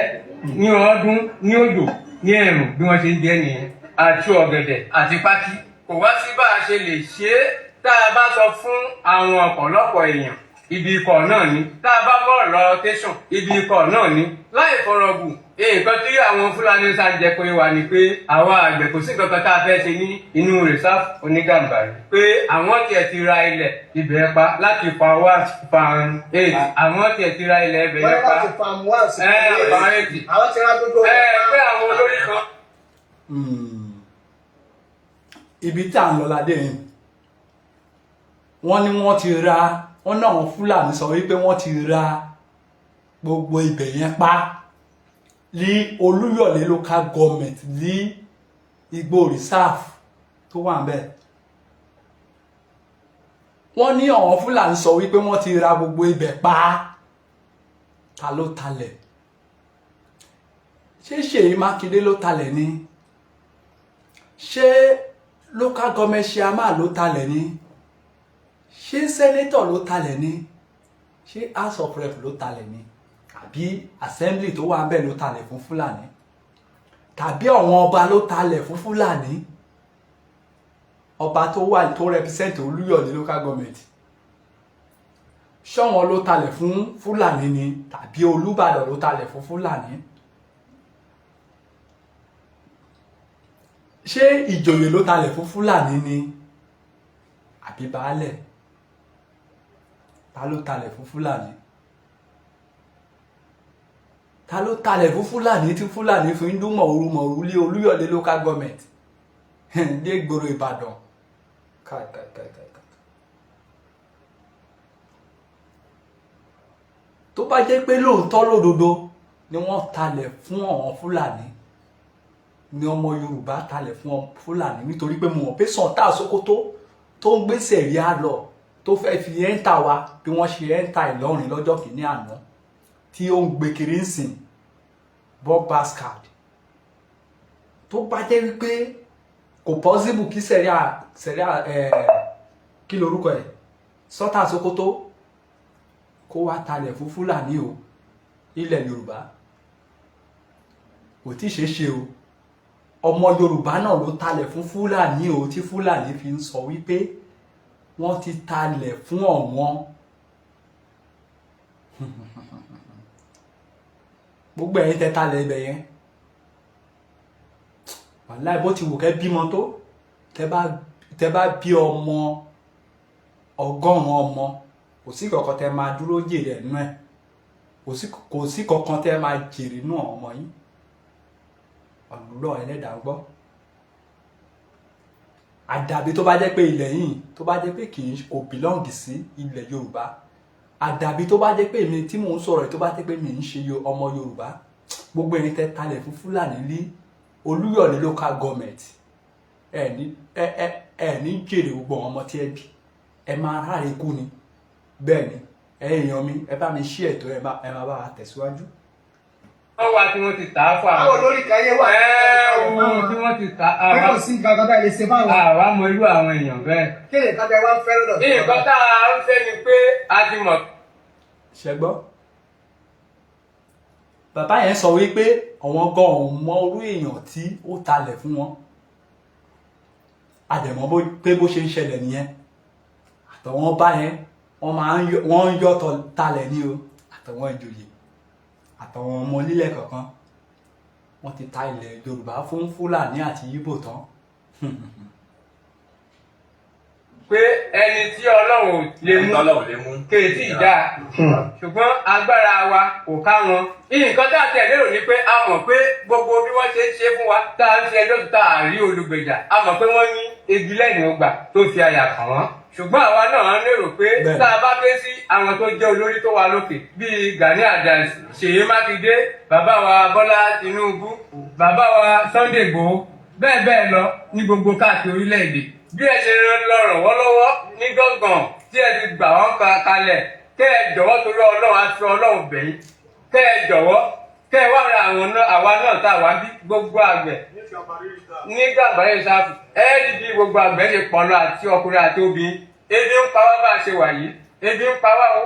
ní ọdún ní òjò ní ẹ̀rùn bí wọ́n ṣe ń jẹ nìyẹn àti ọ̀gẹ̀dẹ̀ àti pákí kò wá sí bá a ṣe lè ṣe é tá a bá sọ fún àwọn ọ̀pọ̀lọpọ̀ èèyàn ibi ikọ̀ náà ni tá a bá bọ̀ lọ tẹ̀sán ibi ikọ̀ náà ni láì fọ̀rọ̀gùn nǹkan tí àwọn Fúlàní sá jẹ pé wà ní pé àwa àgbẹ̀ kò sí nǹkan kan tá a fẹ́ ṣe ní inú rìsáàfù Onígàmbàrí pé àwọn tiẹ̀ ti ra ilẹ̀ ibẹ̀ pa láti fa 1 farm 8 àwọn tiẹ̀ ti ra ilẹ̀ ibẹ̀ yẹn pa láti farm 1 sí farm 8 àwọn ti ra gbogbo pé àwọn olórí kan. ibi tí à ń lọ ládé yìí wọ́n ní wọ́n ti ra wọ́n náà wọn Fúlàní sọ wípé wọ́n ti ra gbogbo ibẹ̀ yẹn pa ní Olúyọ̀lé local government ní Igbó reserve tó wà ńbẹ̀ wọ́n ní àwọn Fúlàní sọ wípé wọ́n ti ra gbogbo ibẹ̀ pa ta ló talẹ̀ ṣé Ṣèyí Mákindé ló talẹ̀ ni ṣé local government chairman ló talẹ̀ ni ṣé senator ló talẹ̀ ni ṣé house of rep ló talẹ̀ ni àbí assembly tó wà ńbẹ̀ ló talẹ̀ fún Fúlàní tàbí àwọn ọba ló talẹ̀ fún Fúlàní ọba tó wà tó represent Olúyọ̀lé local government ṣọ́wọ́n ló talẹ̀ fún Fúlàní ni tàbí Olúbàdàn ló talẹ̀ fún Fúlàní ṣé ìjòyè ló talẹ̀ fún Fúlàní ni àbí baálẹ̀ ta ló talẹ̀ fún Fúlàní ta ló talẹ̀ fún Fúlàní tí Fúlàní fi ń dún mọ̀ọ́rú lé Olúyọ̀lé local government dé gbòòrò Ìbàdàn káàkiri. tó bá jẹ́ pé lóòótọ́ lódodo ni wọ́n talẹ̀ fún àwọn Fúlàní ni ọmọ Yorùbá talẹ̀ fún Fúlàní nítorí pé mo mọ̀ pé Sàntà Sókótó tó ń gbé sẹ̀ríà lọ tó fẹ́ fi ẹ́ńtà wa bí wọ́n ṣe ẹ́ńtà Ìlọrin lọ́jọ́ kìíní àná tí ó ń gbé kiri ń sìn bob bascard tó bá jẹ́ wípé kò possible kí sẹ̀ríà kí lorúkọ ẹ̀ Sàntà Sókótó kó wá talẹ̀ fún Fúlàní o ilẹ̀ Yorùbá kò tí ṣeé ṣe o ọmọ Yorùbá náà ló talẹ̀ fún Fúlàní o tí Fúlàní fi ń sọ wípé wọ́n ti talẹ̀ fún ọ̀wọ́n gbogbo ẹ̀yin tẹ́ talẹ̀ ibẹ̀ yẹn wàláì bó ti wù kẹ́ bímọ tó tẹ́ bá bí ọmọ 100 ọmọ kò sí kankan tẹ́ máa dúró jèrè ẹ̀nú ẹ̀ kò sí kankan tẹ́ máa jèrè nú ọmọ yín ọ̀lùlọ́ ẹlẹ́dàá gbọ́ àdàbí tó bá jẹ́ pé ilẹ̀ yìí tó bá jẹ́ pé kò bílọ́ǹgì sí ilẹ̀ Yorùbá àdàbí tó bá jẹ́ pé mi tí mò ń sọ̀rọ̀ tó bá jẹ́ pé mi ń ṣe ọmọ Yorùbá gbogbo ẹni tẹ́ talẹ̀ fún Fúlàní ní Olúyọ̀lé local government ẹ ní jèrè gbogbo ọmọ tí ẹ bí ẹ máa ráre kú ni bẹ́ẹ̀ ni èèyàn mi ẹ bá mi ṣí ètò ẹ máa bá wa tẹ̀síwájú. wọ́n wá tí wọ́n ti tà á fún àwọn. àwọn olórí kan yé wà. tí wọ́n ti tà á. bẹ́ẹ̀ kò sí nǹkan bẹ́ẹ̀ lè ṣe fáwọn. àwa mọ irú àwọn èèyàn bẹ́ẹ̀. kí ni nǹkan bẹ́ẹ̀ wá ń fẹ́ lọ́dọ̀. nǹkan tá a ń fẹ́ ni pé a ti mọ̀. ṣẹgbọ́ bàbá yẹn sọ wípé àwọn gan-an mọ orú èèyàn tí ó talẹ̀ fún wọn àdẹ̀mọ́ pé bó ṣe ń ṣẹlẹ̀ nìyẹn àtọ̀wọ́n bá yẹn wọ́n ń yọ́ talẹ̀ ní o àtọ̀wọ́n ìjòyè àtọ̀wọ́n ọmọ lílẹ̀ kọ̀ọ̀kan wọ́n ti ta ilẹ̀ Yorùbá fún Fúlàní àti Ìgbò tán pé ẹni tí Ọlọ́run lè mú kéètì ìdá ṣùgbọ́n agbára wa kò ká wọn. Nǹkan tá a tẹ̀ lérò ni pé a mọ̀ pé gbogbo bí wọ́n ṣe ń ṣe fún wa tá a ń fi ẹjọ́ tá a rí olùgbèjà a mọ̀ pé wọ́n ní igi lẹ́yìn ọgbà tó fi àyà kàn wọ́n. Ṣùgbọ́n àwa náà lérò pé tá a bá ké sí àwọn tó jẹ́ olórí tó wà lókè bíi Gani Adams, Ṣèyí Mákindé, bàbá wa Bọ́lá Tinubu, bàbá wa Sunday Igboho bẹ́ẹ̀ bẹ́ẹ̀ lọ ní gbogbo káàkiri orílẹ̀-èdè bí ẹ ṣe lọ ràn wọ́n lọ́wọ́ ní gángan tí ẹ ti gbà wọ́n kalẹ̀ kẹ́ ẹ jọ̀wọ́ torí Ọlọ́run àti Ọlọ́run bẹ̀yìn kẹ́ ẹ jọ̀wọ́ kẹ́ ẹ wá ra àwa náà tá a wá bí gbogbo àgbẹ̀ ní Gàmbàrí Sáfù ẹ rí bí gbogbo àgbẹ̀ ṣe pọ̀ lọ àti ọkùnrin àti obìnrin ebi ń pa wá bá a ṣe wà yìí ebi ń pa wá o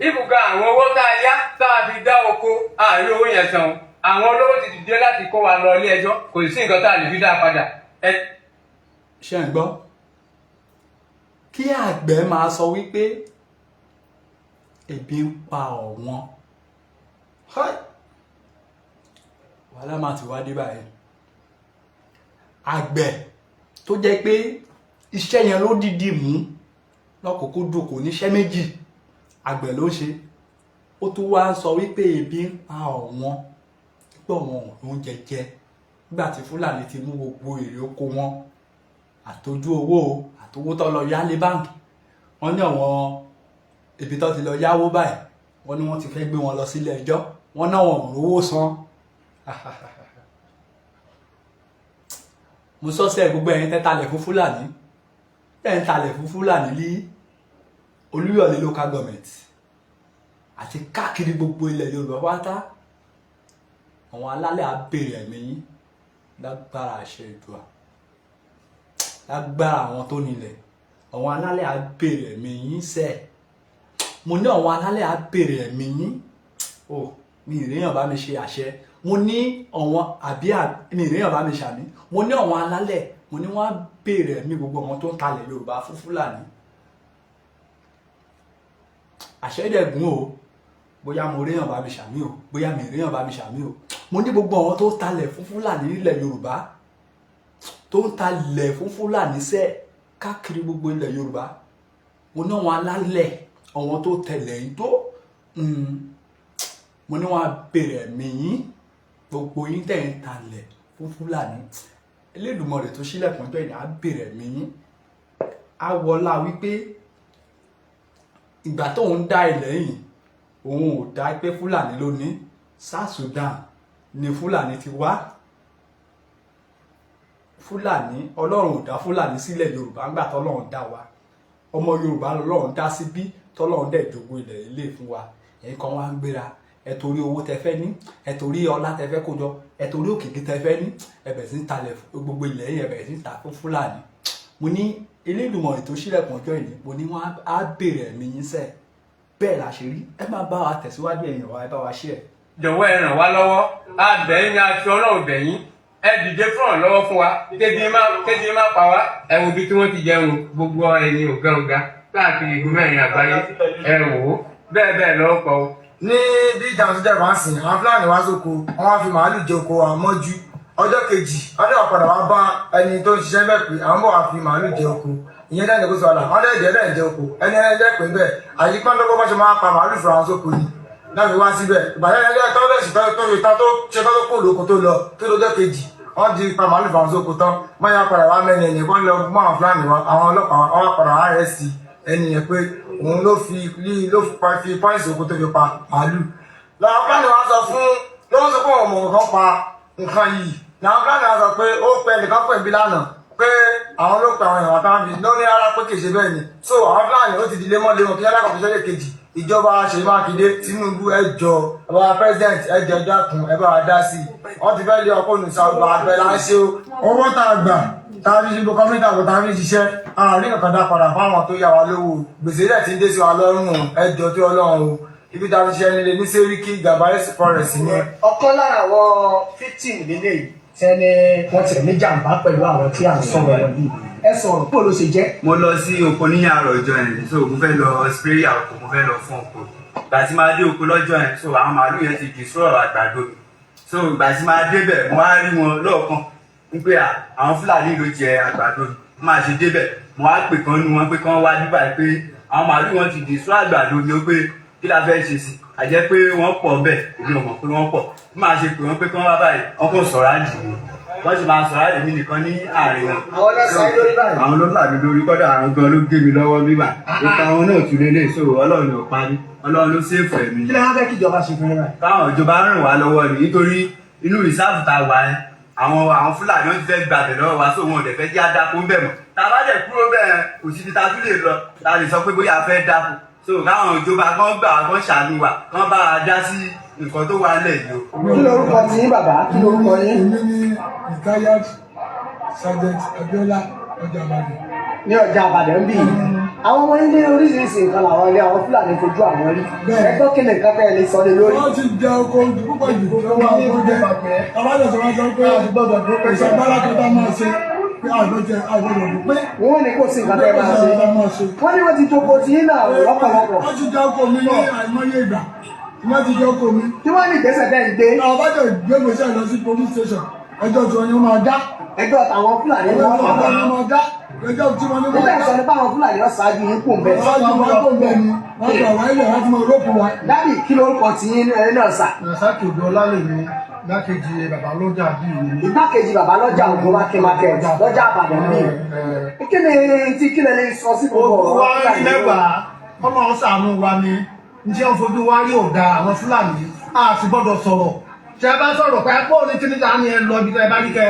ibùgá àwọn owó tá a yá tá a fi dá oko àárín owó yẹn san àwọn olówó ti dìde láti kó wa lọ ilé ẹjọ́ kò sí nǹkan tá a lè fi dá a padà. ṣé ń gbọ́ kí àgbẹ̀ máa sọ wípé ebi ń pa ọ̀wọ́n wàhálà máa ti wá dé báyìí àgbẹ̀ tó jẹ́ pé iṣẹ́ yẹn ló dìdì mú lọ́kòókò dòkò níṣẹ́ méjì àgbẹ̀ ló ṣe ó tún wá sọ wípé ebi ń pa ọ̀wọ́n pọ̀ wọn oúnjẹ jẹ nígbà tí Fúlàní ti mú gbogbo èrè oko wọn àtọ́jú owó àtowó tó lọ yálé báǹkì wọ́n ní àwọn ibi tó ti lọ yáwó báyìí wọ́n ní wọ́n ti fẹ́ gbé wọn lọ sílé ẹjọ́ wọ́n náà wọn ò rówó san mo sọ́sẹ̀ gbogbo ẹ̀yin tẹ́ talẹ̀ fún Fúlàní ẹ̀yin talẹ̀ fún Fúlàní ní Olúyọ̀lé local government àti káàkiri gbogbo ilẹ̀ Yorùbá pátá àwọn alálẹ̀ á béèrè ẹ̀mí yín lágbára àṣẹ Èdùà lágbára àwọn tó nílẹ̀ àwọn alálẹ̀ á béèrè ẹ̀mí yín sẹ́ẹ̀ mo ní àwọn alálẹ̀ á béèrè ẹ̀mí yín o mi ìrèyàn bá mi ṣe àṣẹ mo ní àwọn àbí mi ìrèyàn bá mi ṣàmì mo ní àwọn alálẹ̀ mo ní wọ́n á béèrè ẹ̀mí gbogbo àwọn tó ń talẹ̀ Yorùbá fún Fúlàní àṣẹ ìdẹ̀gùn o bóyá mo réyàn bá mi ṣàmì o bóyá mi réyàn bá mi ṣàmì o mo ní gbogbo àwọn tó ń talẹ̀ fún Fúlàní nílẹ̀ Yorùbá tó ń talẹ̀ fún Fúlàní sẹ́ káàkiri gbogbo ilẹ̀ Yorùbá mo ní àwọn alálẹ̀ àwọn tó tẹ̀lẹ̀ yín tó mo ní wọn á béèrè ẹ̀mí yín gbogbo yín tẹ̀ ń talẹ̀ fún Fúlàní Elédùmarè tó ṣílẹ̀kùn tó ẹ̀yìn á béèrè ẹ̀mí yín á wọlá wípé ìgbà tó ń dá ilẹ̀ yìí òun ò dá pé Fúlàní ló ní South Sudan ni Fúlàní ti wá Fúlàní Ọlọ́run ò dá Fúlàní sílẹ̀ Yorùbá ńgbà tọ́lọ́run dá wa ọmọ Yorùbá lọ́lọ́run dá síbí tọ́lọ́run dẹ̀ jogún ilẹ̀ ilé fún wa ẹ̀yin kan wá ń gbéra ẹ torí owó tẹ fẹ́ ní ẹ torí ọlá tẹ fẹ́ kójọ ẹ torí òkìkí tẹ fẹ́ ní ẹ bẹ̀rẹ̀ sí ń talẹ̀ gbogbo ilẹ̀ yẹn ẹ bẹ̀rẹ̀ sí ń ta fún Fúlàní mo ní Elédùmarè tó ṣílẹ̀kùn ọjọ́ ìní mo ní wọ́n á béèrè ẹ̀mí yín sẹ́ẹ̀ bẹ́ẹ̀ la ṣe rí ẹ máa bá wa tẹ̀síwájú ẹ̀yìn wa ẹ bá wa ṣe ẹ̀. jọ̀wọ́ ẹ ràn wá lọ́wọ́ abẹ́yìn ni a fi Ọlọ́run bẹ̀yìn ẹ dìde fún ọ̀lọ́wọ́ fún wa kéde má pa wá ẹ wo ibi tí wọ́n ti jẹun gbogbo ẹ̀yin ọ̀gá káàkiri ìlú mẹ́rin àgbáyé ẹ wò ó bẹ́ẹ̀ lọ́wọ́ pọ̀ o. ní bí ìjà tó jẹ́ wá sìn àwọn Fúlàní wá sóko wọ́n wá fi màálù jẹ oko àmọ́jú ọjọ́ kejì ọdún ọ̀padà wá bá ẹni tó ń ṣiṣẹ́ bẹ́ẹ̀ pé àwọn bọ̀ wá fi màálù jẹ oko ìyẹn dáìní kó sọ ọ̀la wọ́n dẹ̀ jẹ́ jẹ oko ẹni ẹlẹ́jẹ́ pé bẹ́ẹ̀ àyíká lọ́kọ́ bá ṣe máa pa màálù fúnra wọn sóko ni láti wá síbẹ̀ ìbàdàn ẹlẹ́jẹ́ tó lẹ̀ sí tó ṣe tó ṣe tó kó lóko tó lọ tó lọ́jọ́ kejì wọ́n di pa màálù fúnra wọn sóko tán wọ́n yà padà wá mẹ́ni ẹ̀yìn kó lọ mọ́ àwọn Fúlàní àwọn ọlọ́pàá wọn padà wá rẹ̀ sí ẹni yẹn pé òun ló fi pọ́ìsì oko tó fi pa màálù làwọn Fúlàní wa sọ fún lọ́wọ́ sọ pé òun mọ̀ nǹkan pa nǹkan yìí làwọn Fúlàní wa sọ pé ó pẹ́ nìkan pẹ̀ bí lánàá pé àwọn ló pe àwọn èèyàn táwọn fi lórí ara pé kìí ṣe bẹ́ẹ̀ ni so àwọn Fúlàní ó ti di lemọ́lemọ́ kí alákọ̀ọ́fẹ́ sọ́lẹ̀ kejì ìjọba Ṣèyí Mákindé Tinubu ẹjọ́ ọba president ẹjọ́ dákun ẹ bá wa dá sí i wọ́n ti fẹ́ lé ọkọ̀ ònùsà ọba àgbẹ̀ láńṣẹ́ o owó tá a gbà tá a fi ṣe gbogbo kọ́mítà kò tá a fi ṣiṣẹ́ àárín kankan dá padà fáwọn tó yà wá lówó gbèsè rẹ̀ ti ń dé sí wa lọ́rùn ẹjọ́ tó Ọlọ́run o ibi tá a fi ṣe ẹni lè ní Sẹ́ríkì Gàmbàrí forest ni. ọ̀kan lára àwọn 15 nílé yìí tẹ́ni wọ́n ti ní jàǹbá pẹ̀lú àwọn tí à ń sọ̀rọ̀ ẹ̀ yìí ẹ sọ̀rọ̀ bó ló ṣe jẹ́. mo lọ sí oko ní àárọ̀ ọjọ́ yẹn so mo fẹ́ lọ spray oko mo fẹ́ lọ fún oko ìgbà tí máa dé oko lọ́jọ́ yẹn so àwọn màálù yẹn ti destroy àgbàdo mi so ìgbà tí máa débẹ̀ mo wá rí wọn lọ́ọ̀kan wípé àwọn Fúlàní ló jẹ àgbàdo mi máa ṣe débẹ̀ mo wá pè kan nu wọn pé kán wá nígbà pé àwọn màálù wọn ti dì sún àgbàdo ni ó pé kí la fẹ́ ṣe sí àjẹ́ pé wọ́n pọ̀ bẹ́ẹ̀ èmi ò mọ̀ pé wọ́n pọ̀ bí màá ṣe pè wọ́n pé kán wá báyìí wọ́n kò sọ̀rọ̀ àjì mi wọ́n sì máa sọ̀rọ̀ àjì mi nìkan ní àárín wọn. àwọn ọlọ́sàn lórí báyìí. àwọn ló làbí lórí kọ́dà àwọn gan ló gé mi lọ́wọ́ bíbà ìka wọn náà tún lélẹ̀ so ọlọ́run ló parí ọlọ́run ló ṣèfù ẹ̀mí. kí ló ń fẹ́ kí ìjọba ṣe fún yín báyìí. káwọn ìjọba ràn wá lọ́wọ́ ni nítorí inú rìsáàfù tá a wà ẹ́ àwọn fúlàní wọn ti fẹ́ gbàgbẹ́ lọ́wọ́ wa sóhun ọ̀dẹ̀ fẹ́ jẹ́ àdàkọ ń bẹ̀ mọ́ tàbá dẹ̀ kúrò bẹ́ẹ̀ kò sí ti ta tún lè lọ ta lè sọ pé bóyá a fẹ́ dáko so káwọn ìjọba kan gbà kan ṣàánú wa kan bá a dá sí nǹkan tó wà lẹ̀ yìí o. kí lorúkọ tí yín bàbá kí lorúkọ yín. èmi ní retired sergeant Abiola Ọjàbàdàn. ní ọjà àbàdàn ń bì í àwọn ọmọ ilé oríṣiríṣi nǹkan làwọn ilé àwọn fúlàní fojú àwọn rí ẹgbẹ́ kí ni nǹkan tẹ́ ẹ lè sọ lé lórí. wọ́n ti jẹ oko púpọ̀ jù lọ́wọ́ àwọn jẹ ọlọ́dẹ sọ wọ́n sọ pé ìṣàgbára kan tá máa ṣe pé àgbọ̀jẹ àgbọ̀dọ̀ pé. wọ́n ní kò sí nǹkan tẹ́ ẹ máa ṣe wọ́n ní wọ́n ti joko tí yín náà lọ́pọ̀lọpọ̀. wọ́n ti jẹ oko mi ní àìmọye ìgbà wọ́n ti jẹ oko mi. tí wọ́n ní ìgbésẹ̀ tẹ́ ń gbé. ọbàjọ́ gbégbèsè lọ sí police station ẹjọ́ tí wọ́n ní wọ́n máa dá. ẹjọ́ tàwọn fúlàní ni wọ́n máa dá. ẹjọ́ tí wọ́n ní nígbà sọ ní báwọn fúlàní ọ̀ṣáájú yín kò ń bẹ̀. ṣáájú wọn kò ń bẹ̀ ni wọ́n gbà wá ilẹ̀ láti mọ róòpù wa. dábì kí lórúkọ tí yín náà sà. Rasaki Odùọlá lèmi igbákejì bàbá lọ́jà bíi mi. igbákejì bàbá lọ́jà ògùn mákè lọ́jà àbàdàn bíi. kí ni kí lè sọ sí gbogbo ọ̀rọ̀ wa rí mẹ́wàá ọmọ ọ̀sánú wa ni njẹ́ ń fojú wa rí ọ̀dà àwọn fúlàní a sì gbọ́dọ̀ sọ̀rọ̀ ṣe bá sọ̀rọ̀ pé pọ́ ní tíníta ni ẹ lọ ibi tó ẹ bá ní kẹ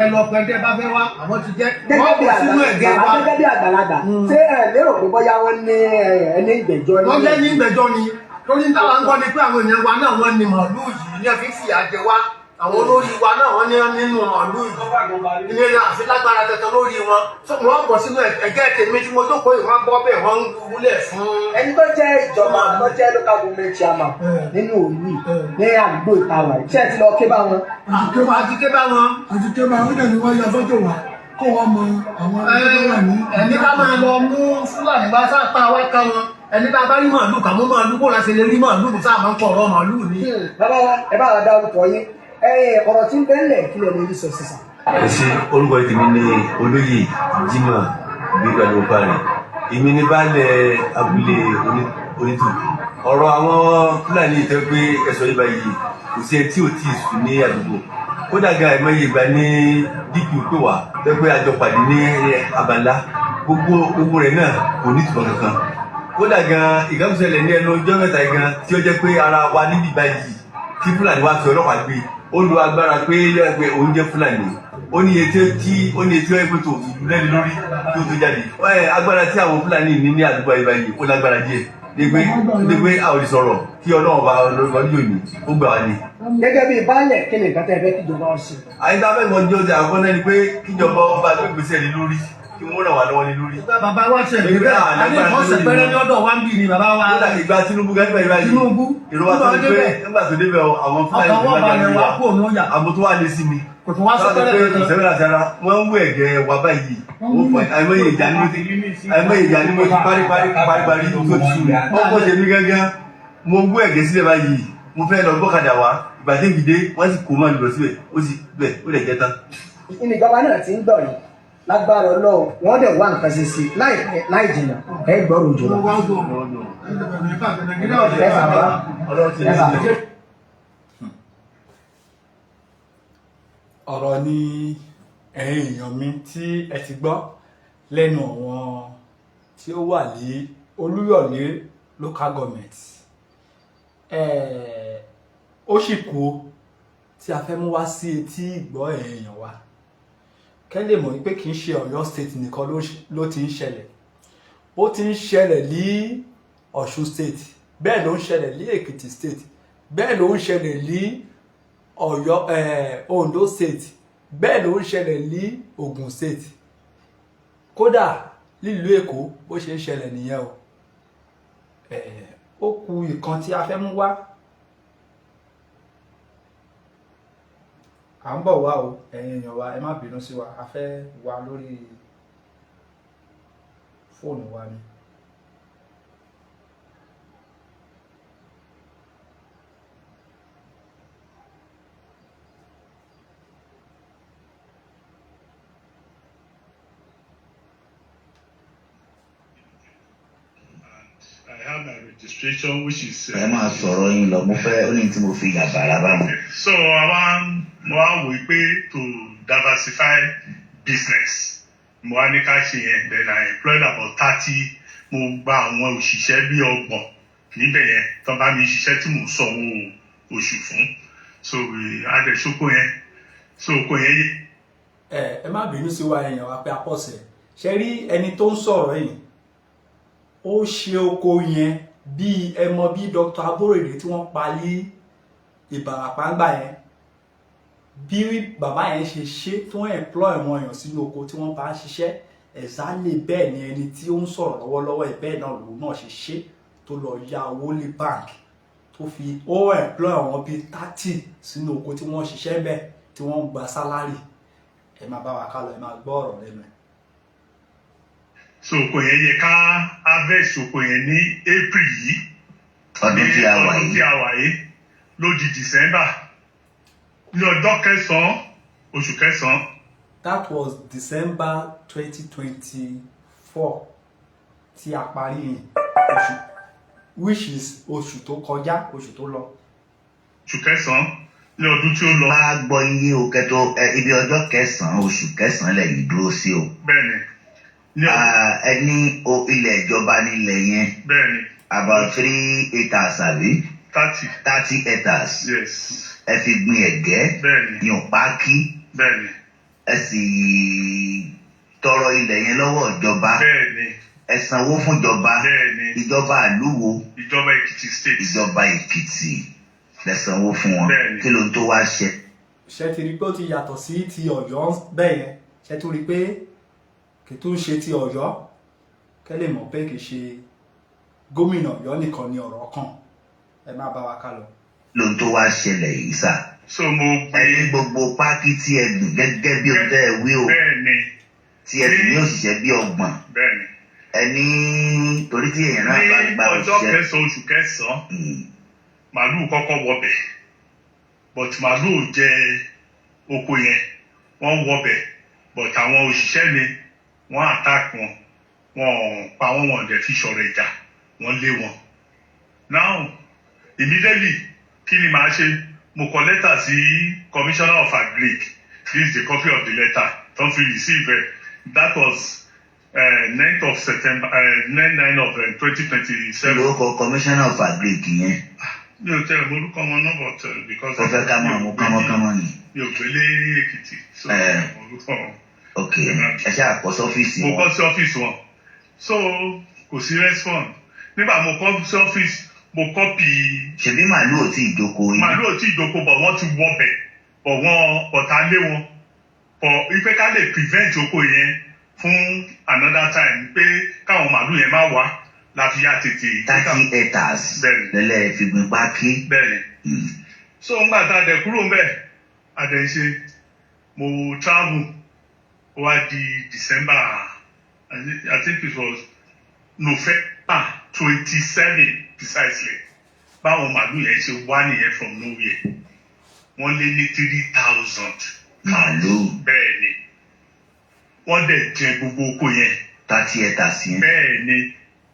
ẹ lọ pẹ́ tẹ́ bá fẹ́ wá àwọn ti jẹ́ wọ́n kò sínú ẹ̀gẹ́ wa. gẹ́gẹ́ bí àgbàlagbà ṣé ẹ lérò pé bóyá wọ́n ní ẹni ìgbẹ́jọ́ ni. wọ́n lé ní ìgbẹ́jọ́ ni torí táwa ń gbọ́ ni pé àwọn èèyàn wa náà wọ́n ní màálù yìí ní ẹ̀fí fìyà jẹ wá àwọn olórí wa náà wọ́n ní nínú màálù yìí ilé náà àfi lágbára tẹ̀tẹ̀ lórí wọn wọ́n bọ̀ sínú ẹ̀gẹ́ tèmi tí mo jókòó yìí wọ́n bọ́ bẹ́ẹ̀ wọ́n ń wúlẹ̀ fún. ẹni tó jẹ́ ìjọba tó jẹ́ local government chairman nínú òní ní àdúgbò ìtawà yìí ṣé ẹ ti lọ ké bá wọn. àti ké bá wọn. wọ́n dẹ̀ ní wọ́n ya fọ́tò wa kó wọ́n mọ àwọn ẹgbẹ́ tó wà ní. ẹni ká máa lọ mú fúlàní bá sápá wá ká wọn ẹni bá bá rí màálù kà mú màálù kó láti lè rí màálù kó sáà máa ń pọ̀ ọ̀rọ̀ màálù ni. bàbá wa ẹ bá wa dá orúkọ yín ọ̀rọ̀ tí ń bẹ́ẹ̀lẹ̀ kí lè lè sọ sísà. ẹ ṣe orúkọ tèmi ní olóyè Jimoh gbígbàdúró parí èmi ní baálẹ̀ abúlé onítù ọ̀rọ̀ àwọn fúlàní ìtẹ́ pé ẹ̀sọ́ yìí báyìí kò sí ẹ tí ò tí ì sùn ní àdúgbò kódà gan àìmọye ìgbà ní dípò pé wà tẹ́ pé àjọpàdé ní abala gbogbo rẹ̀ náà kò ní ìtumọ̀ kankan kódà gan ìgbàmùsẹ̀lẹ̀ ní ẹnu ọjọ́ mẹ́ta gan tí ó jẹ́ pé ara wa níbi báyìí tí fúlàní wá fi ọlọ́pàá gbé ó lo agbára pé pé oúnjẹ fúlàní ó ní etí ẹgbẹ́ tó ìlú lẹ́ni lórí kí ó tó jáde agbára tí àwọn fúlàní ní ní àdúgbò ayébáyé ó lágbára díẹ̀ dégbé a ò lè sọ̀rọ̀ kí ọlọ́run bá lọ́jọ́ òní ó gbà wá ní. gẹ́gẹ́ bí baálẹ̀ kí ni nǹkan tẹ́ ẹ fẹ́ kíjọba ọ ṣe. àyíká mẹ́gbọ́n jọ́ ti àkọ́kọ́ náà ni pé kíjọba ọba gbé gbèsè ní lórí kí wọ́n ràn wá lọ́wọ́ ní lórí. bàbá wa ṣe ìgbé bẹ́ẹ̀ àní ìkọ́sẹ̀ pẹ́rẹ́ ní ọ̀dọ̀ wa ń bì ní bàbá wa. ìgbà Tinubu gẹ́gẹ́ bẹ́ẹ̀ báyìí ìró wa tó ní pé nígbà tó débẹ̀ àwọn fúlàní àwọn tó wà lé sí mi kò tún wá sọ pẹ́rẹ́ pé ìṣẹ́wé àti ara wọ́n ń wú ẹ̀gẹ́ wa báyìí àìmọye ìjà ni mo ti parí tó ti sùn ọkọ̀ ṣe mí gángan mo wú ẹ̀gẹ́ sílẹ̀ báyìí mo fẹ́ lọ gbọ́kadà wá ìgbà tí ìgbìdé wọ́n sì kó mọ́ ìlọ síbẹ̀ ó sì bẹ̀ ó lè jẹ́ tán. ìjọba náà ti ń gbọ̀ yìí lágbára Ọlọ́run wọ́n dẹ̀ wá nǹkan ṣe sí láì jìnnà ẹ gbọ́rọ̀ òjòba. ọ̀rọ̀ ni ẹ̀yin èèyàn mi tí ẹ ti gbọ́ lẹ́nu àwọn tí ó wà ní Olúyọ̀lé local government ó sì kú tí a fẹ́ mú wá sí etí ìgbọ́ èèyàn wa kẹ́ lè mọ̀ pé kì í ṣe Ọ̀yọ́ state nìkan ló ti ń ṣẹlẹ̀ ó ti ń ṣẹlẹ̀ ní Ọ̀ṣun state bẹ́ẹ̀ ló ń ṣẹlẹ̀ ní Èkìtì state bẹ́ẹ̀ ló ń ṣẹlẹ̀ ní Ọ̀yọ́ Ondo state bẹ́ẹ̀ ló ń ṣẹlẹ̀ ní Ògùn state kódà nílùú Èkó bó ṣe ń ṣẹlẹ̀ nìyẹn ó kù ìkan tí a fẹ́ mú wá à ń bọ̀ wá o ẹ̀yin èèyàn wa ẹ má bínú sí wa a fẹ́ wá lórí fóònù wa ni. my registration, which is. Ẹ máa sọ̀rọ̀ yín lọ, mo fẹ́ ó ní tí mo fi yàbàrà bá wọn. So mo wá wò pé to diversify business, mo wá ní ká ṣe yẹn, then I employed about 30, mo gba àwọn òṣìṣẹ́ bí 30 níbẹ̀ yẹn, tó bá mi ṣiṣẹ́ tí mo sanwó oṣù fún. So a dẹ̀ ṣoko yẹn, so oko yẹn yé. Ẹ má bínú sí wa èèyàn wa pé a pọ̀ sẹ̀. Ṣé rí ẹni tó ń sọ̀rọ̀ yìí? Ó ṣe oko yẹn bí ẹ mọ bí Dr. Aborode tí wọ́n pa ní Ìbàràpá ńgbà yẹn. Bí bàbá yẹn ṣe ṣe tí wọ́n employ wọn èèyàn sínú oko tí wọ́n bá ń ṣiṣẹ́. Exactly bẹ́ẹ̀ ni ẹni tí ó ń sọ̀rọ̀ lọ́wọ́lọ́wọ́ ẹ̀ bẹ́ẹ̀ náà lòun náà ṣe ṣe tó lọ ya owó lé bank tó fi ó employ àwọn bíi 30 sínú oko tí wọ́n ṣiṣẹ́ bẹ́ẹ̀ tí wọ́n ń gba sálárì. Ẹ máa bá wa ká lọ, ẹ máa gbọ́ ọ̀rọ̀ lẹ́nu ẹ̀. So oko yẹn yẹ ká harvest oko yẹn ní April yìí. Ọdún tí a wà yìí. Ló di December. Ní ọjọ́ kẹsàn-án, oṣù kẹsàn-án. That was December 2024 tí a parí oṣù, which is oṣù tó kọjá, oṣù tó lọ. Oṣù kẹsàn-án ní ọdún tí ó lọ. Máa gbọ́ iye o kẹtọ ibi ọjọ́ kẹsàn-án oṣù kẹsàn-án lẹ́yìn dúró sí o. Bẹ́ẹ̀ni. Ẹni ilẹ̀ ìjọba nílẹ̀ yẹn. Bẹ́ẹ̀ni. About 3 acres àbí. 30 acres. Yes. Ẹ fi gbin ẹ̀gẹ́. Bẹ́ẹ̀ni. Yan pákí. Bẹ́ẹ̀ni. Ẹ sì tọrọ ilẹ̀ yẹn lọ́wọ́ ìjọba. Bẹ́ẹ̀ni. Ẹ sanwó fún ìjọba. Bẹ́ẹ̀ni. Ìjọba àlúwo. Ìjọba Èkìtì state. Ìjọba Èkìtì lẹ sanwó fún wọn. Bẹ́ẹ̀ni. Kí ló ń tó wá ṣe? Ṣé ti rí pé ó ti yàtọ̀ sí ti Ọ̀yọ́ bẹ́ẹ̀ yẹn? Ṣé tó rí pé kì í tún ṣe ti Ọ̀yọ́? Kẹ́ lè mọ̀ pé kì í ṣe gómìnà Ọ̀yọ́ nìkan ni ọ̀rọ̀ kàn. Ẹ má bá wa ká lọ. Ló ń tó wá ṣẹlẹ̀ yìí sà. So mo gbé. Ẹni gbogbo pákí tí ẹ gbìn gẹ́gẹ́ bí ọjọ́ ẹ wí o. Bẹ́ẹ̀ni. Tí ẹ sì ní òṣìṣẹ́ bí 30. Bẹ́ẹ̀ni. Ẹni torí tí èèyàn náà bá gba òṣìṣẹ́. Ní ọjọ́ kẹsàn-án oṣù kẹsàn-án, màálù kọ́kọ́ wọbẹ̀, but màálù ò jẹ oko yẹn, wọ́n wọbẹ̀, but àwọn òṣìṣẹ́ ni wọ́n attack wọn, wọ́n pa wọ́n, wọ́n dẹ̀ fi sọ̀rọ̀ ìjà, wọ́n lé wọn. Now immediately kí ni màá ṣe? Mo kọ lẹ́tà sí Commissioner of Agric. This is the copy of the letter. Don't feel receive it. That was 9th of September, 9 of 2027. Lórúkọ Commissioner of Agric yẹn. Mi ò tẹ orúkọ wọn náà, but because. Ó fẹ́ ká mọ̀ àwọn kánmọ́kánmọ́ ni. Mi ò gbélé Èkìtì. So orúkọ wọn. Ok, ẹ ṣáà kọ sọ́fíìsì wọn. Mo kọ́ sí ọ́fíìsì wọn. So kò sí respond. Nígbà mo kọ́ sí ọ́fíìsì, mo kọ́pì. Ṣebí màálù ò tí ì jókòó yín. Màálù ò tí ì jókòó, bọ̀ wọ́n ti wọbẹ̀, bọ̀ wọ́n ọ̀tá lé wọn. Bọ̀ ipe ká lè prevent oko yẹn fún another time pé káwọn màálù yẹn má wá láti yá tètè. 30 acres. Bẹ́ẹ̀ni. Lẹ́lẹ́ fi gbin pákí. Bẹ́ẹ̀ni. So ńgbà tá a dẹ̀ kúrò ńbẹ̀, a dẹ̀ ṣe, mo travel, ó wá di December, I think it was November 27 precisely. Báwọn màálù yẹn ṣe wá nìyẹn from nowhere. Wọ́n lé ní 3,000. Màálù. Bẹ́ẹ̀ni. Wọ́n dẹ̀ jẹ gbogbo oko yẹn. 30 acres yẹn. Bẹ́ẹ̀ni.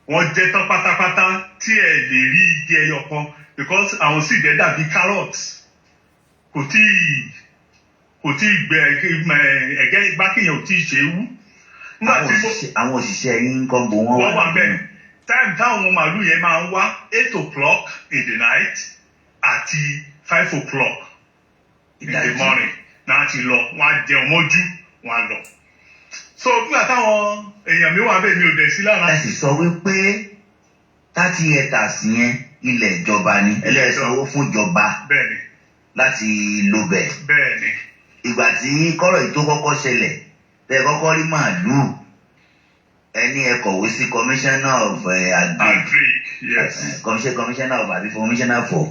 Wọ́n jẹ tán pátápátá tí ẹ lè rí igi ẹyọ kan because àwọn sì dẹ̀ dàbí carrot. Kò tí gbẹ ẹ̀gẹ́ igbákìyàn ò tí ì ṣe é wú. Àwọn òṣìṣẹ́ yín ń kọ́ bò wọ́n wà. Wọ́n wà bẹ́ẹ̀. Time táwọn màálù yẹn máa ń wá 8 o'clock in the night àti 5 o'clock in the morning náà ti lọ, wọ́n á jẹun mọ́jú, wọ́n á lọ. So nígbà táwọn èèyàn mi wà bẹ́ẹ̀ mi ò dẹ̀ sí lára. Ẹ sì sọ wípé 30 acres yẹn ilẹ̀ ìjọba ni. Ẹlẹ́sanwó fún ìjọba. Bẹ́ẹ̀ni. Láti lo bẹ̀. Bẹ́ẹ̀ni. Ìgbà tí kọ́rọ̀ yìí tó kọ́kọ́ ṣẹlẹ̀, tẹ́ kọ́kọ́ rí màálù. Ẹni ẹ kọ̀wé sí Commissioner of Agric. Yes. Commissioner of Agric, Commissioner for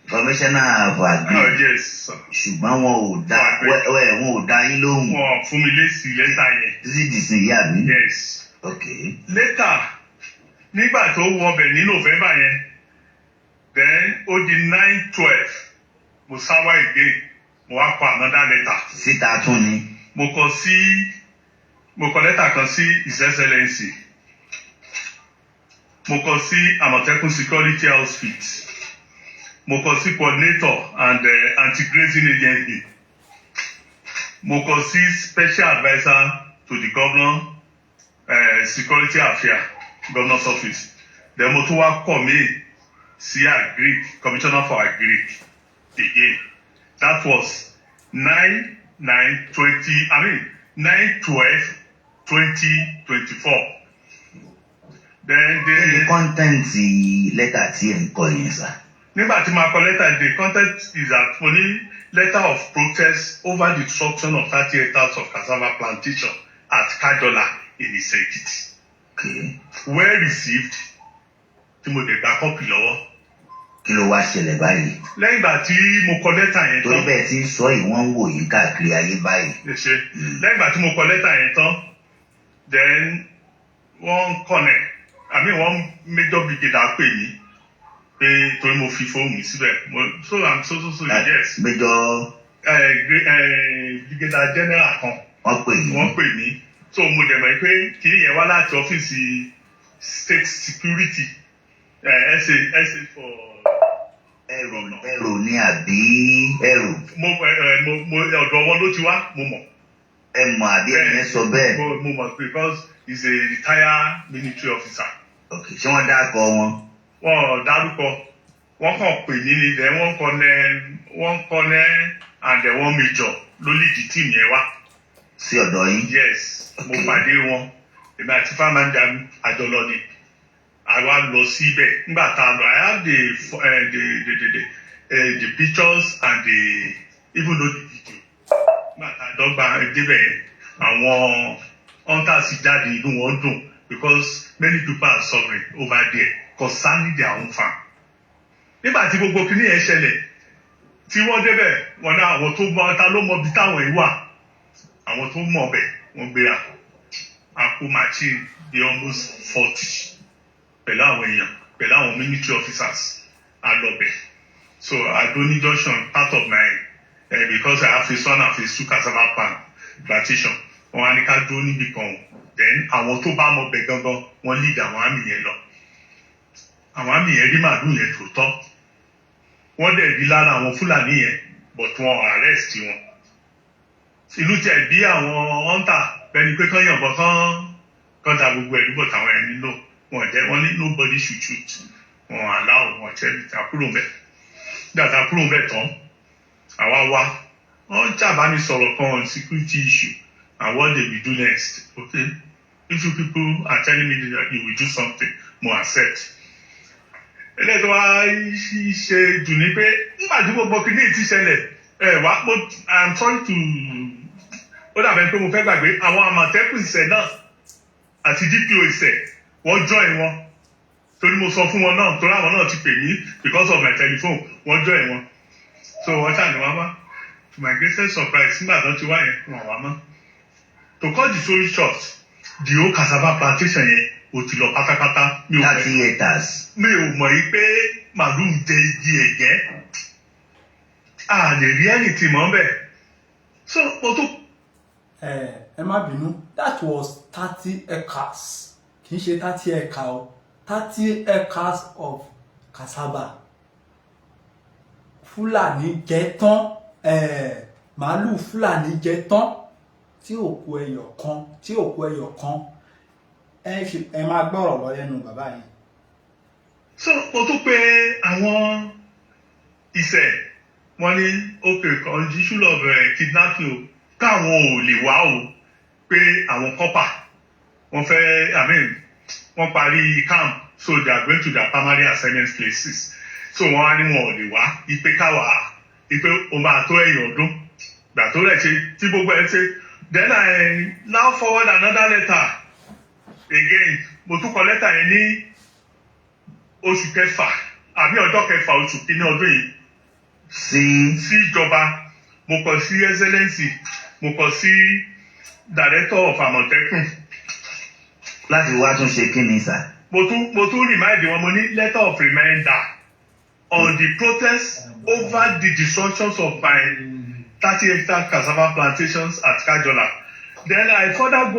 Commissioner of Agric. Oh yes. Ṣùgbọ́n wọn ò dá yín lóhùn. Wọ́n fún mi lésì lẹ́tà yẹn. Títí dìsìn yìí àbí? Yes. Okay. Later, nígbà tó wọ bẹ̀ ní November yẹn, then ó di 9/12, mo sáwá again, mo wá kọ another letter. Síta tún ni. Mo kọ lẹ́tà kan sí His Excellency mo kọ sí Àmọ̀tẹ́kùn security outfit, mo kọ sí coordinator and anti-grazing agency, mo kọ sí special adviser to the governor security affairs governor's office, then mo tún wá kọ mí sí agric commissioner for agric again. That was 9/12/2024. Then the content letter tí ẹ̀ ń kọ yẹn sà. Nígbà tí màá kọ letter, the content is that only letter of protest over the destruction of 30 hectares of cassava plantation at Kajola in Ìṣẹ̀kìtì. Okay. Well received. Tí mo dẹ̀ gba copy lọ́wọ́. Kí ló wá ṣẹlẹ̀ báyìí? Lẹ́yìn ìgbà tí mo kọ lẹ́tà yẹn tán. Torí bẹ́ẹ̀ tí ń sọ yìí wọ́n ń wò yín káàkiri ayé báyìí. Lẹ́yìn ìgbà tí mo kọ lẹ́tà yẹn tán, then wọ́n major brigadier pè mí pé torí mo fi fóònù síbẹ̀. So yes. Major. Brigadier general kan. Wọ́n pè mí. So mo dẹ̀ mọ̀ pé kìnìún yẹn wá láti ọ́fíìsì state security. SA for ẹrù ní àbí ẹrù. Mo ọ̀dọ̀ wọn ló ti wá, mo mọ̀. Ẹ mọ̀ àbí ẹni sọ bẹ́ẹ̀. Mo mọ̀ because he's a retired military officer. Okay, ṣé wọ́n dárúkọ wọn? Wọ́n dárúkọ, wọ́n kàn pè mí ní then wọ́n colonel and then wọ́n major ló lead the team yẹn wá. Sí ọ̀dọ̀ yín? Yes, mo pàdé wọn, èmi àti fámájà àjọlọ ni. àwa lọ síbẹ̀ nígbà tá a lọ I have the pictures and the even though the video nígbà tá a dọ́gba débẹ̀ yẹn àwọn hunters jáde inú wọn dùn because many people are suffering over there concerning their own farm. nígbà tí gbogbo kìíní yẹn ṣẹlẹ̀ tí wọ́n débẹ̀ wọn náà àwọn tó mọ ta ló mọ bí táwọn yìí wà àwọn tó mọ̀ bẹ̀ wọ́n gbéra àpò machine bí almost 40 pẹ̀lú àwọn èèyàn pẹ̀lú àwọn military officers alọ́bẹ̀. So Adoni Junction part of my because I have phase 1 and phase 2 cassava plantation wọn á ní ká dúró níbi kan then àwọn tó bá mọ̀ bẹ̀ gangan wọ́n lead àwọn àmì yẹn lọ. àwọn àmì yẹn rí màálù yẹn tó tọ́ wọ́n dẹ̀ rí lára àwọn Fúlàní yẹn but wọ́n arrest wọn. ìlú tẹ̀ bí àwọn hunter bẹ́ni pé kán yànbọn kán da gbogbo ẹ̀rú bọ̀ táwọn ẹni lò wọ́n jẹ́ wọ́n ní nobody should shoot wọ́n allow wọn jẹ́ àkúrò bẹ́ẹ̀ dàtà àkúrò bẹ́ẹ̀ tán àwa wá wọ́n jàbá ní sọ̀rọ̀ kan on security issue and what they will do next. Okay, if you people are telling me that you will do something mo accept. eléyìí wá ṣe jù ní pé nígbà tí gbogbo kìíní ti ṣẹlẹ̀ wá mo I'm sorry to ó dàbẹ̀ pé mo fẹ́ gbàgbé àwọn Àmọ̀tẹ́kùn Ìṣẹ̀ náà àti DPO Ìṣẹ̀ wọ́n join wọn torí mo sọ fún wọn náà torí àwọn náà ti pè mí because of my telephone wọ́n join wọn so wọ́n ṣàní wá wá to my greatest surprise nígbà tó ti wá yẹn wọ́n wá mọ́. To cut the story short the whole cassava plantation yẹn ó ti lọ pátápátá. 30 hectares. mi ò mọ̀ yí pé màálù ń jẹ igi ẹ̀gẹ́ a lè rí ẹni tí mọ̀ bẹ́ẹ̀ so mo tó. ẹ má bínú that was 30 acres kì í ṣe 30 acre o 30 acres of cassava Fúlàní jẹ tán màálù Fúlàní jẹ tán tí òkú ẹyọ kan ẹ máa gbọ́rọ̀ lọ lẹ́nu bàbá yìí. so mo tún pé àwọn Ìṣẹ̀ wọ́n ní okay condition of kidnapping o káwọn ò lè wá o pé àwọn kọ́pà wọ́n fẹ́ wọ́n parí camp so they are going to their primary assignment places so wọ́n á ní wọn ò lè wá ipe káwa ipe o máa tó ẹ̀yìn ọdún gbà tó rẹ̀ ṣe tí gbogbo ẹ̀ ṣe then I now forward another letter again mo tún kọ lẹ́tà yẹn ní oṣù kẹfà àbí ọjọ́ kẹfà oṣù kìíní ọdún yìí sí ìjọba mo kọ sí excellency mo kọ sí director of Àmọ̀tẹ́kùn. láti wá tún ṣe kí ni sà. mo tún remind wọn mo ní letter of reminder on the protest over the destructions of my 30 hectare cassava plantations at Kajola. Then I further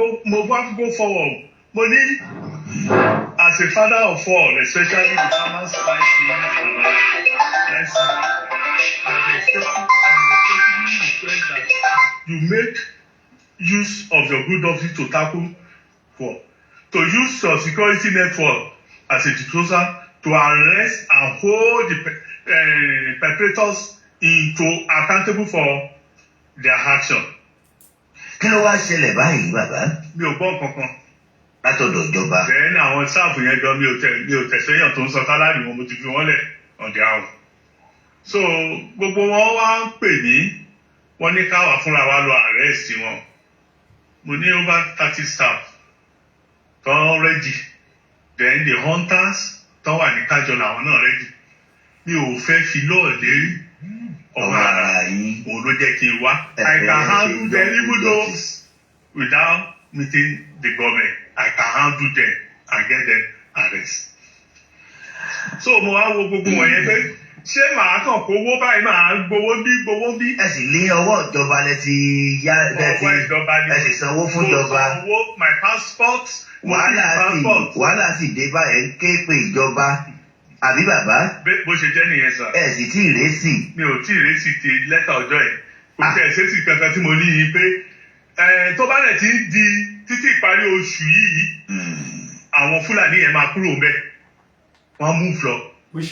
go forward mo ní as a father of all, especially the farmers fight in let's see, I respectfully request that you make use of your good office to tackle for, to use your security network as a disclosure to arrest and hold the perpetrators into accountable for their action. Kí ló wá ṣẹlẹ̀ báyìí bàbá? Mi ò gbọ́ kankan. Látọ̀dọ̀ ìjọba. Bẹ́ẹ̀ ni àwọn sáàfù yẹn gan mi ò tẹ̀sẹ̀yàn tó ń sọ sálárì wọn mo ti fi wọ́n lẹ̀ ọ̀dẹ̀ àrùn. So gbogbo wọn wá ń pè mí, wọ́n ní káwa fúnra wa lọ arrest wọn. Mo ní over 30 staff tó ready. Then the hunters tó wà ní kájọ làwọn náà ready. Mi ò fẹ́ fi lọ́ọ̀dẹ́ ọ̀rọ̀ ara yìí òun ló jẹ́ kí n wá. I can handle them even though without meeting the government I can handle them and get them arrest. So mo wá wo gbogbo wọ̀nyẹn pé ṣé màá kàn kówó báyìí màá gbowó bí. Ẹ sì lé ọwọ́ ìjọba lẹ ti yá ẹ sì sanwó fún ìjọba. My passport. Wàhálà sì dé báyẹn ké pe ìjọba. Àbí bàbá? Bó ṣe jẹ́ nìyẹn sà. Ẹ sì tí ì résì. Mi ò tí ì résì ti lẹ́tà ọjọ́ yẹn. Kò tẹ̀ ṣèṣì kankan tí mo ní yìí pé tó bá rẹ̀ ti ń di títí ìparí oṣù yìí àwọn Fúlàní yẹn máa kúrò ńbẹ̀. Wọ́n move lọ.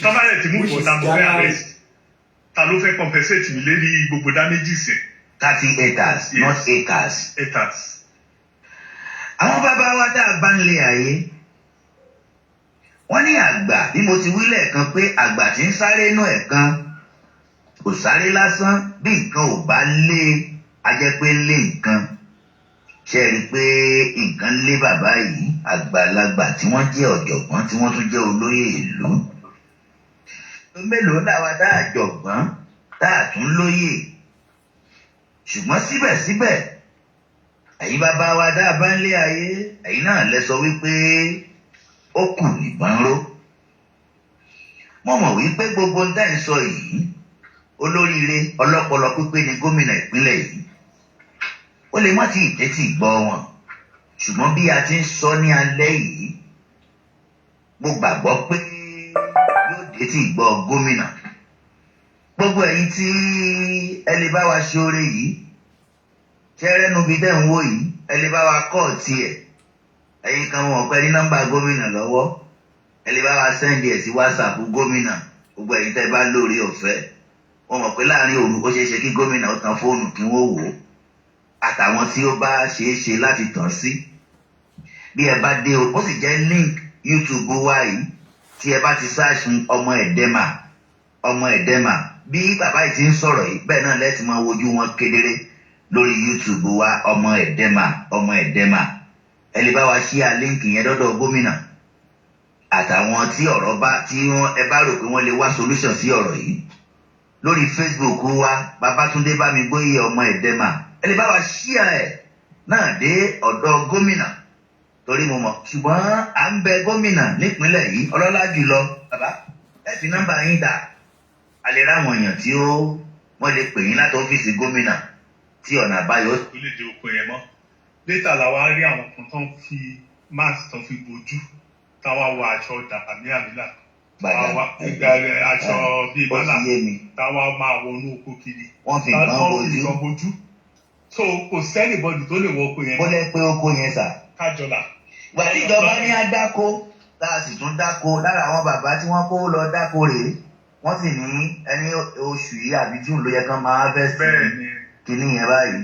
Tó bá rẹ̀ ti move lọ ta mo fẹ́ arrest. Ta ló fẹ́ compensate mi lérí gbogbo damages yẹn? 30 acres, not acres. Acres. Àwọn bàbá wa tá a bá ń lé ayé. Wọ́n ní àgbà bí mo ti wí lẹ́ẹ̀kan pé àgbà tí ń sáré inú ẹ̀kan kò sáré lásán bí nǹkan ò bá lé a jẹ́ pé lé nǹkan. Ṣé rí i pé nǹkan lé bàbá yìí àgbàlagbà tí wọ́n jẹ́ ọ̀jọ̀gbọ́n tí wọ́n tún jẹ́ olóyè ìlú. Mélòó làwa tá a jọ̀gbọ́n tá a tún lóyè. Ṣùgbọ́n síbẹ̀síbẹ̀ ẹ̀yin bàbá wa tá a bá ń lé ayé ẹ̀yin náà lẹ sọ wípé ó kù nìbọn ró. Mo mọ̀ wípé gbogbo ń dá ń sọ yìí olóríire ọlọ́pọlọ pípé ni gómìnà ìpínlẹ̀ yìí. Ó lè má ti ìtẹ́tì gbọ́ wọn ṣùgbọ́n bí a ti ń sọ ní alẹ́ yìí mo gbàgbọ́ pé yóò dẹ́tì gbọ́ gómìnà. Gbogbo ẹ̀yin tí ẹ lè bá wa ṣe oore yìí ṣẹ́rẹ́nu bíi dẹ́ ń wò yìí ẹ lè bá wa kọ́ tiẹ̀. Ẹ̀yin kan wọ́n pẹ́ ní nọ́mbà gómìnà lọ́wọ́ ẹ lè bá wa sẹ́ndì ẹ̀ sí WhatsApp gómìnà. Gbogbo ẹ̀yin tẹ́ bá lórí ọ̀fẹ́ wọ́n mọ̀ pé láàrin òru ó ṣeé ṣe kí gómìnà ó tan fóònù kí wọ́n wò ó àtàwọn tí ó bá ṣeé ṣe láti tàn sí. Bí ẹ bá dé ó sì jẹ́ link YouTube wa yìí tí ẹ bá ti sáàṣì ọmọ ẹ̀dẹ́mà bí bàbá yìí ti ń sọ̀rọ̀ yìí bẹ́ẹ̀ náà lẹ́tì máa wojú wọn kedere lórí YouTube wa ọmọ ẹ̀dẹ́mà. Ẹ lè bá wa share link yẹn dọ́dọ̀ gómìnà àtàwọn tí ọ̀rọ̀ bá ẹ bá rò pé wọ́n lè wá solution sí ọ̀rọ̀ yìí. Lórí Facebook wa Babátúndé Bámigbóyè ọmọ ẹ̀dẹ́mà ẹ lè bá wa share ẹ̀ náà dé ọ̀dọ̀ gómìnà torí mo mọ̀ ṣùgbọ́n à ń bẹ gómìnà nípínlẹ̀ yìí ọlọ́lá jùlọ bàbá ẹ fi nọ́mbà yín dà a lè ráwọn èèyàn tí wọ́n lè pè yín láti ọ́fíìsì gómìnà tí ọ̀nà àbáyọ. Ó lè dé oko yẹn mọ́. Létà làwa rí àwọn kan tó ń fi mask tó fi bojú táwa wọ aṣọ dàbàmí àmìlà aṣọ bíi mọ́là táwa máa wọnú oko kiri. Wọ́n fi nǹkan bojú. So kò sẹ́nìbọ̀dì tó lè wọ oko yẹn. Ó lè pe oko yẹn sà. Kájọlà. Ìgbà tí ìjọba ní á dáko tá a sì tún dáko lára àwọn bàbá tí wọ́n kó lọ dáko rèé wọ́n sì ní ẹni oṣù yìí àbí June ló yẹ kán máa harvest kìíní yẹn báyìí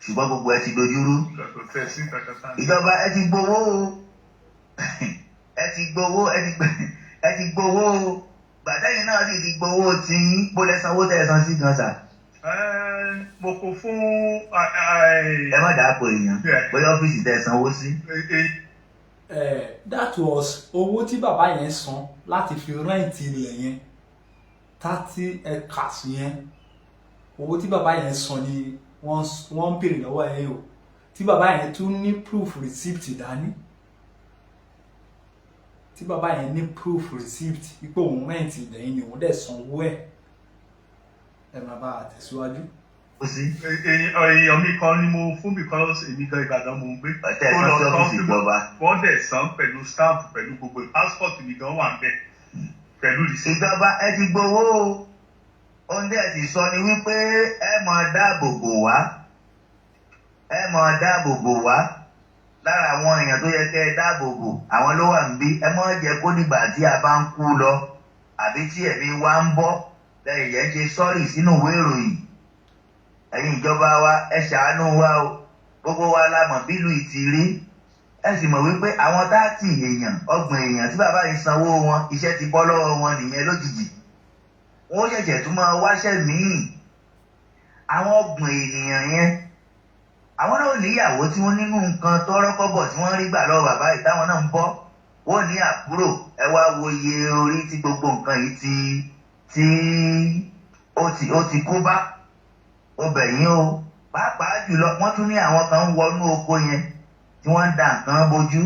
ṣùgbọ́n gbogbo ẹ ti dojúrú. Ìjọba ẹ ti gbowó o ẹ ti gbowó o gbàtẹ́yìn náà sì ti gbowó tí bólẹ̀ sanwó tẹ̀ san sí gan sà. Mo kò fún. Ẹ má dàá pọ̀ èèyàn bóyá ọ́fíìsì tẹ̀ sanwó sí. That was owó tí bàbá yẹn san láti fi rẹ́ǹtì ilẹ̀ yẹn 30 acres yẹn owó tí bàbá yẹn san ni wọ́n ń bèrè lọ́wọ́ ẹ̀ o tí bàbá yẹn tún ní proof receipt dání tí bàbá yẹn ní proof receipt ipò òun rẹ́ǹtì ilẹ̀ yẹn ni òun dẹ̀ sanwó ẹ̀ ẹ máa bá a tẹ̀síwájú. kó sí. èèyàn mi kan ni mo fún because èmi gan Ìbàdàn mo ń gbé. ọ̀tẹ̀ ẹ̀sán sí ọ́fíìsì ìjọba. wọ́n dẹ̀ san pẹ̀lú stamp pẹ̀lú gbogbo passport mi gan wà ń bẹ̀ pẹ̀lú receipt. ìjọba ẹ ti gbowó o ohun tí ẹ sì sọ ni wípé ẹ máa dáàbò bò wá lára àwọn èèyàn tó yẹ kẹ́ ẹ dáàbò bò àwọn ló wà ń bí ẹ má jẹ́ kó dìgbà tí a bá ń kú lọ àbí tí ẹ̀mí wa ń bọ́ lẹ́yìn yẹn ṣe sọ́ọ̀rì sínú ìwé ìròyìn ẹ̀yin ìjọba wa ẹ ṣàánú wa o gbogbo wa la mọ̀ bílù ìtìrí ẹ sì mọ̀ wípé àwọn 30 èèyàn 30 èèyàn tí bàbá yìí sanwó wọn iṣẹ́ ti bọ́ lọ́wọ́ wọn nìyẹn lójijì wọ́n ṣẹ̀ṣẹ̀ tún máa wáṣẹ́ míì àwọn 30 ènìyàn yẹn àwọn náà níyàwó tí wọ́n nínú nǹkan tọ́rọ́kọ́bọ̀ tí wọ́n rí gbà lọ́wọ́ bàbá yìí táwọn náà ń bọ́ wọ́n ní àbúrò ẹ wá wo iye orí tí gbogbo nǹkan yìí ó ti kó bá ó bẹ̀yìn o pàápàá jùlọ wọ́n tún ní àwọn kan ń wọnú oko yẹn tí wọ́n ń da nǹkan bójú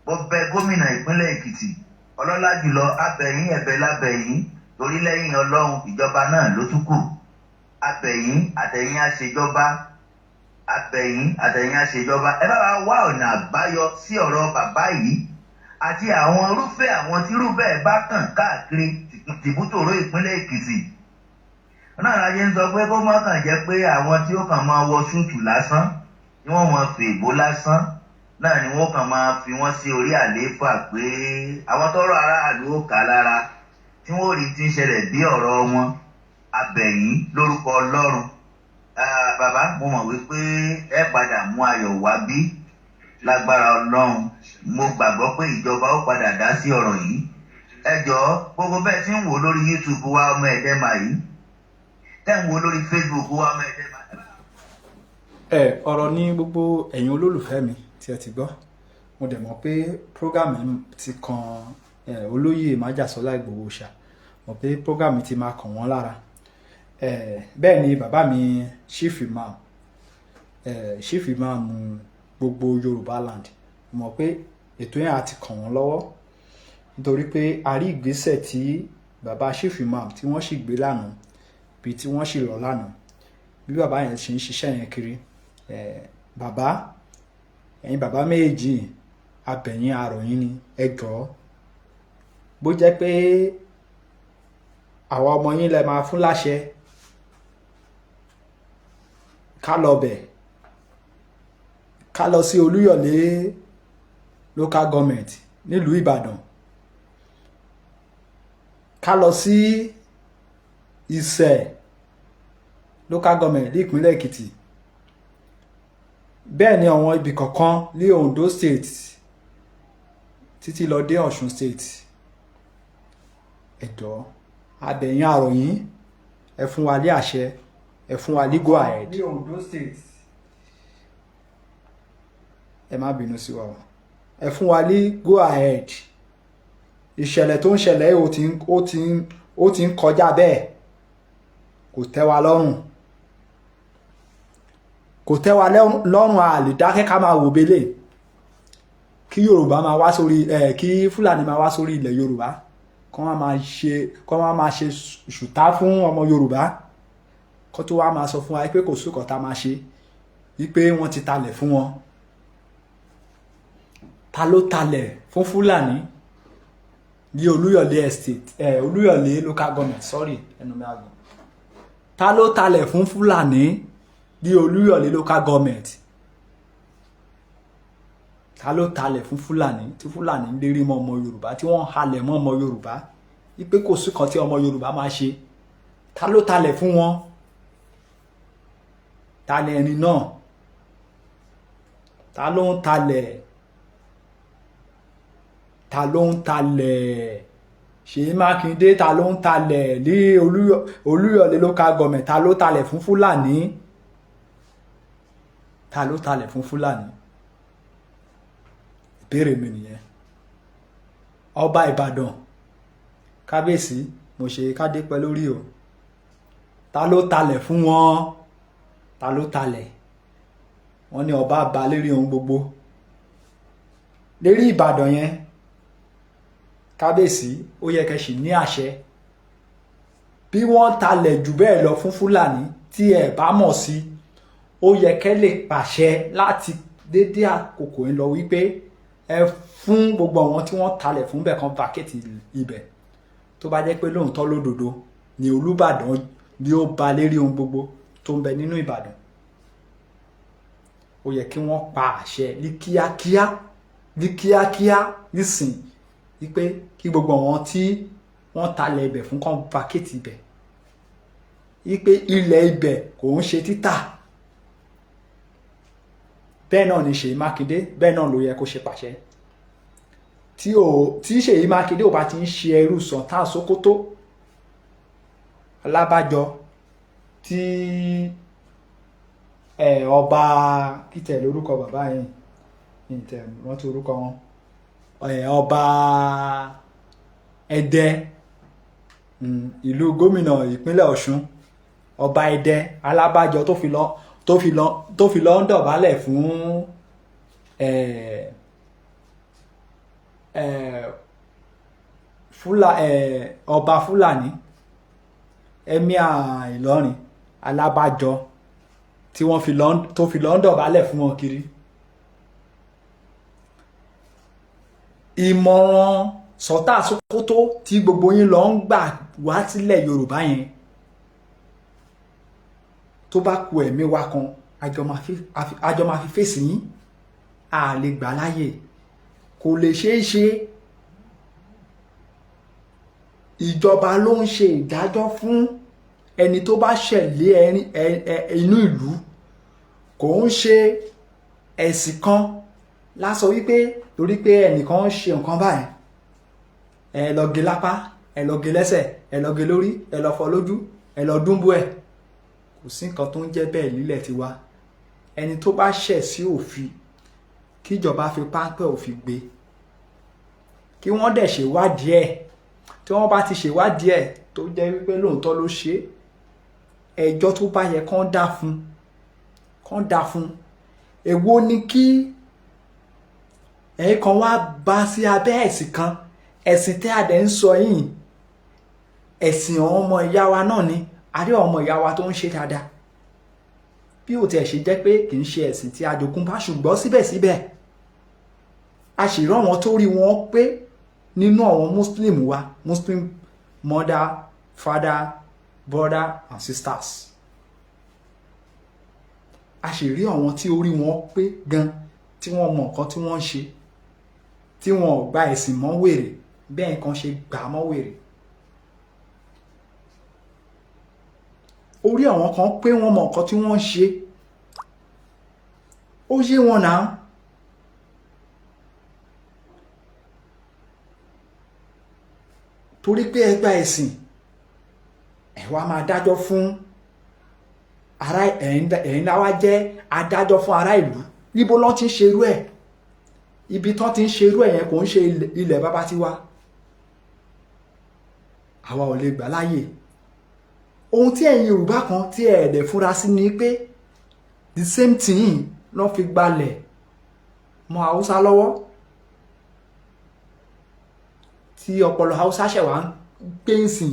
ó bẹ gómìnà ìpínlẹ̀ Èkìtì ọlọ́lá jùlọ abẹ̀yìn ẹ̀bẹ̀ lábẹ̀yìn torí lẹ́yìn Ọlọ́run ìjọba náà ló tún kù abẹ̀yìn àtẹ̀yìn àṣejọba ẹ bá wa wá ọ̀nà àbáyọ sí ọ̀rọ̀ bàbá yìí àti àwọn irúfẹ́ àwọn tí irú bẹ́ẹ̀ bá kàn káàkiri tìbútòrò ìpínlẹ̀ Èkìtì náà láyé ń sọ pé kó má kàn jẹ́ pé àwọn tí ó kàn máa wọ ṣúùtù lásán ni wọ́n máa fi èbó lásán náà ni wọ́n kàn máa fi wọ́n sí orí àlééfà pé àwọn tọ́rọ̀ aráàlú ó kà lára tí wọ́n rí ti ń ṣẹlẹ̀ bí ọ̀rọ̀ wọn abẹ̀yìn lórúkọ Ọlọ́run bàbá mo mọ̀ wípé ẹ padà mú ayọ̀ wá bí lágbára Ọlọ́run mo gbàgbọ́ pé ìjọba ó padà dá sí ọ̀rọ̀ yìí ẹ jọ̀ọ́ gbogbo bẹ́ẹ̀ tí ń wò lórí YouTube wa ọmọ ẹ̀dẹ́mà yìí tẹ́ ń wò lórí Facebook wa ọmọ ẹ̀dẹ́mà. ọ̀rọ̀ ní gbogbo ẹ̀yin olólùfẹ́ mi tí ẹ ti gbọ́ mo dẹ̀ mọ̀ pé program ti kan olóyè májàsọ́lá Ìgbòho Òòṣà mọ̀ pé program ti máa kàn wọ́n lára bẹ́ẹ̀ ni bàbá mi chief imam gbogbo Yorùbá land mọ̀ pé ètò yẹn àti kàn wọ́n lọ́wọ́ nítorí pé a rí ìgbésẹ̀ tí bàbá chief imam tí wọ́n sì gbé lánàá bí tí wọ́n sì lọ lánàá bí bàbá yẹn ṣe ń ṣiṣẹ́ yẹn kiri ẹ̀yin bàbá méjì abẹ̀yìn àròyìn ni ẹ jọ̀ọ́ bó jẹ́ pé àwa ọmọ yín lẹ máa fún láṣẹ ká lọ bẹ̀ ká lọ sí Olúyọ̀lé local government nílùú Ìbàdàn ká lọ sí Ìṣẹ̀ local government ní ìpínlẹ̀ Èkìtì bẹ́ẹ̀ ni àwọn ibì kọ̀ọ̀kan ní Ondo state títí lọ dé Ọ̀ṣun state ẹ̀dọ́ abẹ̀yìn àròyìn ẹ fún wa ní àṣẹ ẹ fún wa ní go ahead ní Ondo state ẹ má bínú sí wa ẹ fún wa ní go ahead ìṣẹ̀lẹ̀ tó ń ṣẹlẹ̀ ó ti ń kọjá bẹ́ẹ̀ kò tẹ́ wa lọ́rùn a lè dákẹ́ ká máa wò belé kí Yorùbá máa wá sórí kí Fúlàní máa wá sórí ilẹ̀ Yorùbá kọ́ wọ́n máa ṣe ṣùtá fún ọmọ Yorùbá kọ́ tó wá máa sọ fún wa pé kò sókọ̀ tá máa ṣe wípé wọ́n ti talẹ̀ fún wọn ta ló talẹ̀ fún Fúlàní ní Olúyọ̀lé estate Olúyọ̀lé local government sorry ẹnu mi àgbọn ta ló talẹ̀ fún Fúlàní ní Olúyọ̀lé local government ta ló talẹ̀ fún Fúlàní tí Fúlàní ń lérí mọ́ ọmọ Yorùbá tí wọ́n halẹ̀ mọ́ ọmọ Yorùbá wípé kò sí kan tí ọmọ Yorùbá máa ṣe ta ló talẹ̀ fún wọn ta lẹ̀ ẹni náà ta ló ń talẹ̀ Ṣèyí Mákindé ta ló ń talẹ̀ ní Olúyọ̀lé local government ta ló talẹ̀ fún Fúlàní ta ló talẹ̀ fún Fúlàní ìbéèrè mi nìyẹn ọba Ìbàdàn kábíyèsí mo ṣe kádé pẹ́ lórí o ta ló talẹ̀ fún wọn ta ló talẹ̀ wọ́n ní ọba bá lérí ohun gbogbo lérí Ìbàdàn yẹn kábíyèsí ó yẹ kẹ́ sì ní àṣẹ bí wọ́n talẹ̀ jù bẹ́ẹ̀ lọ fún Fúlàní tí ẹ bá mọ̀ sí ó yẹ kẹ́ lè pàṣẹ láti dédé àkókò yìí lọ wípé ẹ fún gbogbo àwọn tí wọ́n talẹ̀ fún bẹ̀ kan vacate ibẹ̀ tó bá jẹ́ pé lóòótọ́ lódodo ni Olúbàdàn ni ó ba lérí ohun gbogbo tó ń bẹ nínú Ìbàdàn. Ó yẹ kí wọ́n pa àṣẹ ní kíákíá nísìn wípé kí gbogbo àwọn tí wọ́n talẹ̀ ibẹ̀ fún kan vacate ibẹ̀ wípé ilẹ̀ ibẹ̀ kò ń ṣe títà. Bẹ́ẹ̀ náà ni Ṣèyí Mákindé bẹ́ẹ̀ náà ló yẹ kó ṣe pàṣẹ. Tí Ṣèyí Mákindé ò bá ti ń ṣe ẹrú Sultan Sokoto alábàjọ tí ọba kìtẹ̀ lórúkọ bàbá yẹn ìtẹ̀ rántí orúkọ wọn ọba Ẹdẹ ìlú gómìnà ìpínlẹ̀ Ọ̀ṣun ọba Ẹdẹ alábàjọ tó fi lọ ń dọ̀bálẹ̀ fún ọba Fúlàní Emir Ìlọrin alábàjọ tí wọ́n fi lọ ń dọ̀bálẹ̀ fún wọn kiri. Ìmọ̀ràn Sultan Sokoto tí gbogbo yín lọ ń gbà wá sílẹ̀ Yorùbá yẹn tó bá ku ẹ̀mí wa kan àjọ máa fi fèsì yín a lè gbà láyè kò lè ṣeé ṣe. Ìjọba ló ń ṣe ìdájọ́ fún ẹni tó bá ṣẹ̀lé inú ìlú kò ń ṣe ẹ̀sìn kan lásọ wípé torí pé ẹnìkan ń ṣe nǹkan báyìí ẹ lọ gé lápá ẹ lọ gé lẹ́sẹ̀ ẹ lọ gé lórí ẹ lọ fọ́ lójú ẹ lọ dúnbú ẹ kò sí nǹkan tó ń jẹ́ bẹ́ẹ̀ nílẹ̀ tiwa. Ẹni tó bá ṣẹ̀ sí òfin kíjọba fi páńpẹ́ òfin gbé kí wọ́n dẹ̀ ṣèwádìí ẹ̀ tí wọ́n bá ti ṣèwádìí ẹ̀ tó jẹ́ wípé lóòótọ́ ló ṣe ẹjọ́ tó bá yẹ kán dá fún èwo ni kí ẹ̀yin kan wá bá sí abẹ́ ẹ̀sìn kan ẹ̀sìn tẹ́ àdẹ̀ ń sọ yìí ẹ̀sìn àwọn ọmọ ìyá wa náà ni àrí ọmọ ìyá wa tó ń ṣe dáadáa bí ó tiẹ̀ ṣe jẹ́ pé kì í ṣe ẹ̀sìn tí a jogún bá ṣùgbọ́n síbẹ̀síbẹ̀ a sì rán wọn tó rí wọn pé nínú àwọn Muslim wa Muslim mother father brother and sisters a sì rí àwọn tí orí wọn pé gan tí wọ́n mọ nǹkan tí wọ́n ń ṣe tí wọ́n ò gba ẹ̀sìn mọ́ wèrè bẹ́ẹ̀ nǹkan ṣe gbà mọ́ wèrè. Orí àwọn kan pé wọ́n mọ nǹkan tí wọ́n ń ṣe ó yé wọn náà. Torí pé ẹ gba ẹ̀sìn ẹ wá máa dájọ́ fún ará ẹ̀yin láwá jẹ́ adájọ́ fún ará ìlú níbo lọ́n ti ń ṣerú ẹ̀ ibi tán ti ń ṣerú ẹ̀ yẹn kò ń ṣe ilẹ̀ bàbá tiwa àwa ò lè gbà láàyè. Ohun tí ẹ̀yin Yorùbá kan tí ẹ̀ẹ́dẹ̀ fúnra sí ni pé the same thing lọ́n fi gbalẹ̀ mọ́ Haúsá lọ́wọ́ tí ọpọlọ Haúsá ṣẹ̀wá ń gbé ìsìn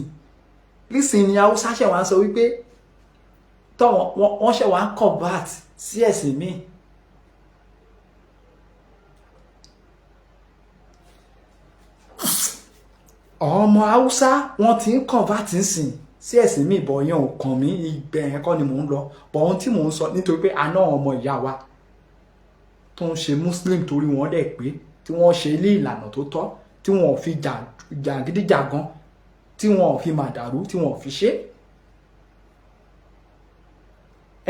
lísìn ni Haúsá ṣẹ̀wá ń sọ wípé tọ́ wọ́n ṣẹ̀wá ń convert sí ẹ̀sìn míì. Ọmọ Haúsá wọ́n ti ń convert sìn sí ẹ̀sìn míì bọ̀ yẹn ò kàn mí ibẹ̀ yẹn kọ́ ni mò ń lọ bọ̀ ohun tí mò ń sọ nítorí pé àná ọmọ ìyá wa tó ń ṣe Muslim torí wọ́n dẹ̀ pé tí wọ́n ṣe ilé ìlànà tó tọ́ tí wọn ò fi jàgídíjàgan tí wọn ò fi màdàrú tí wọn ò fi ṣe.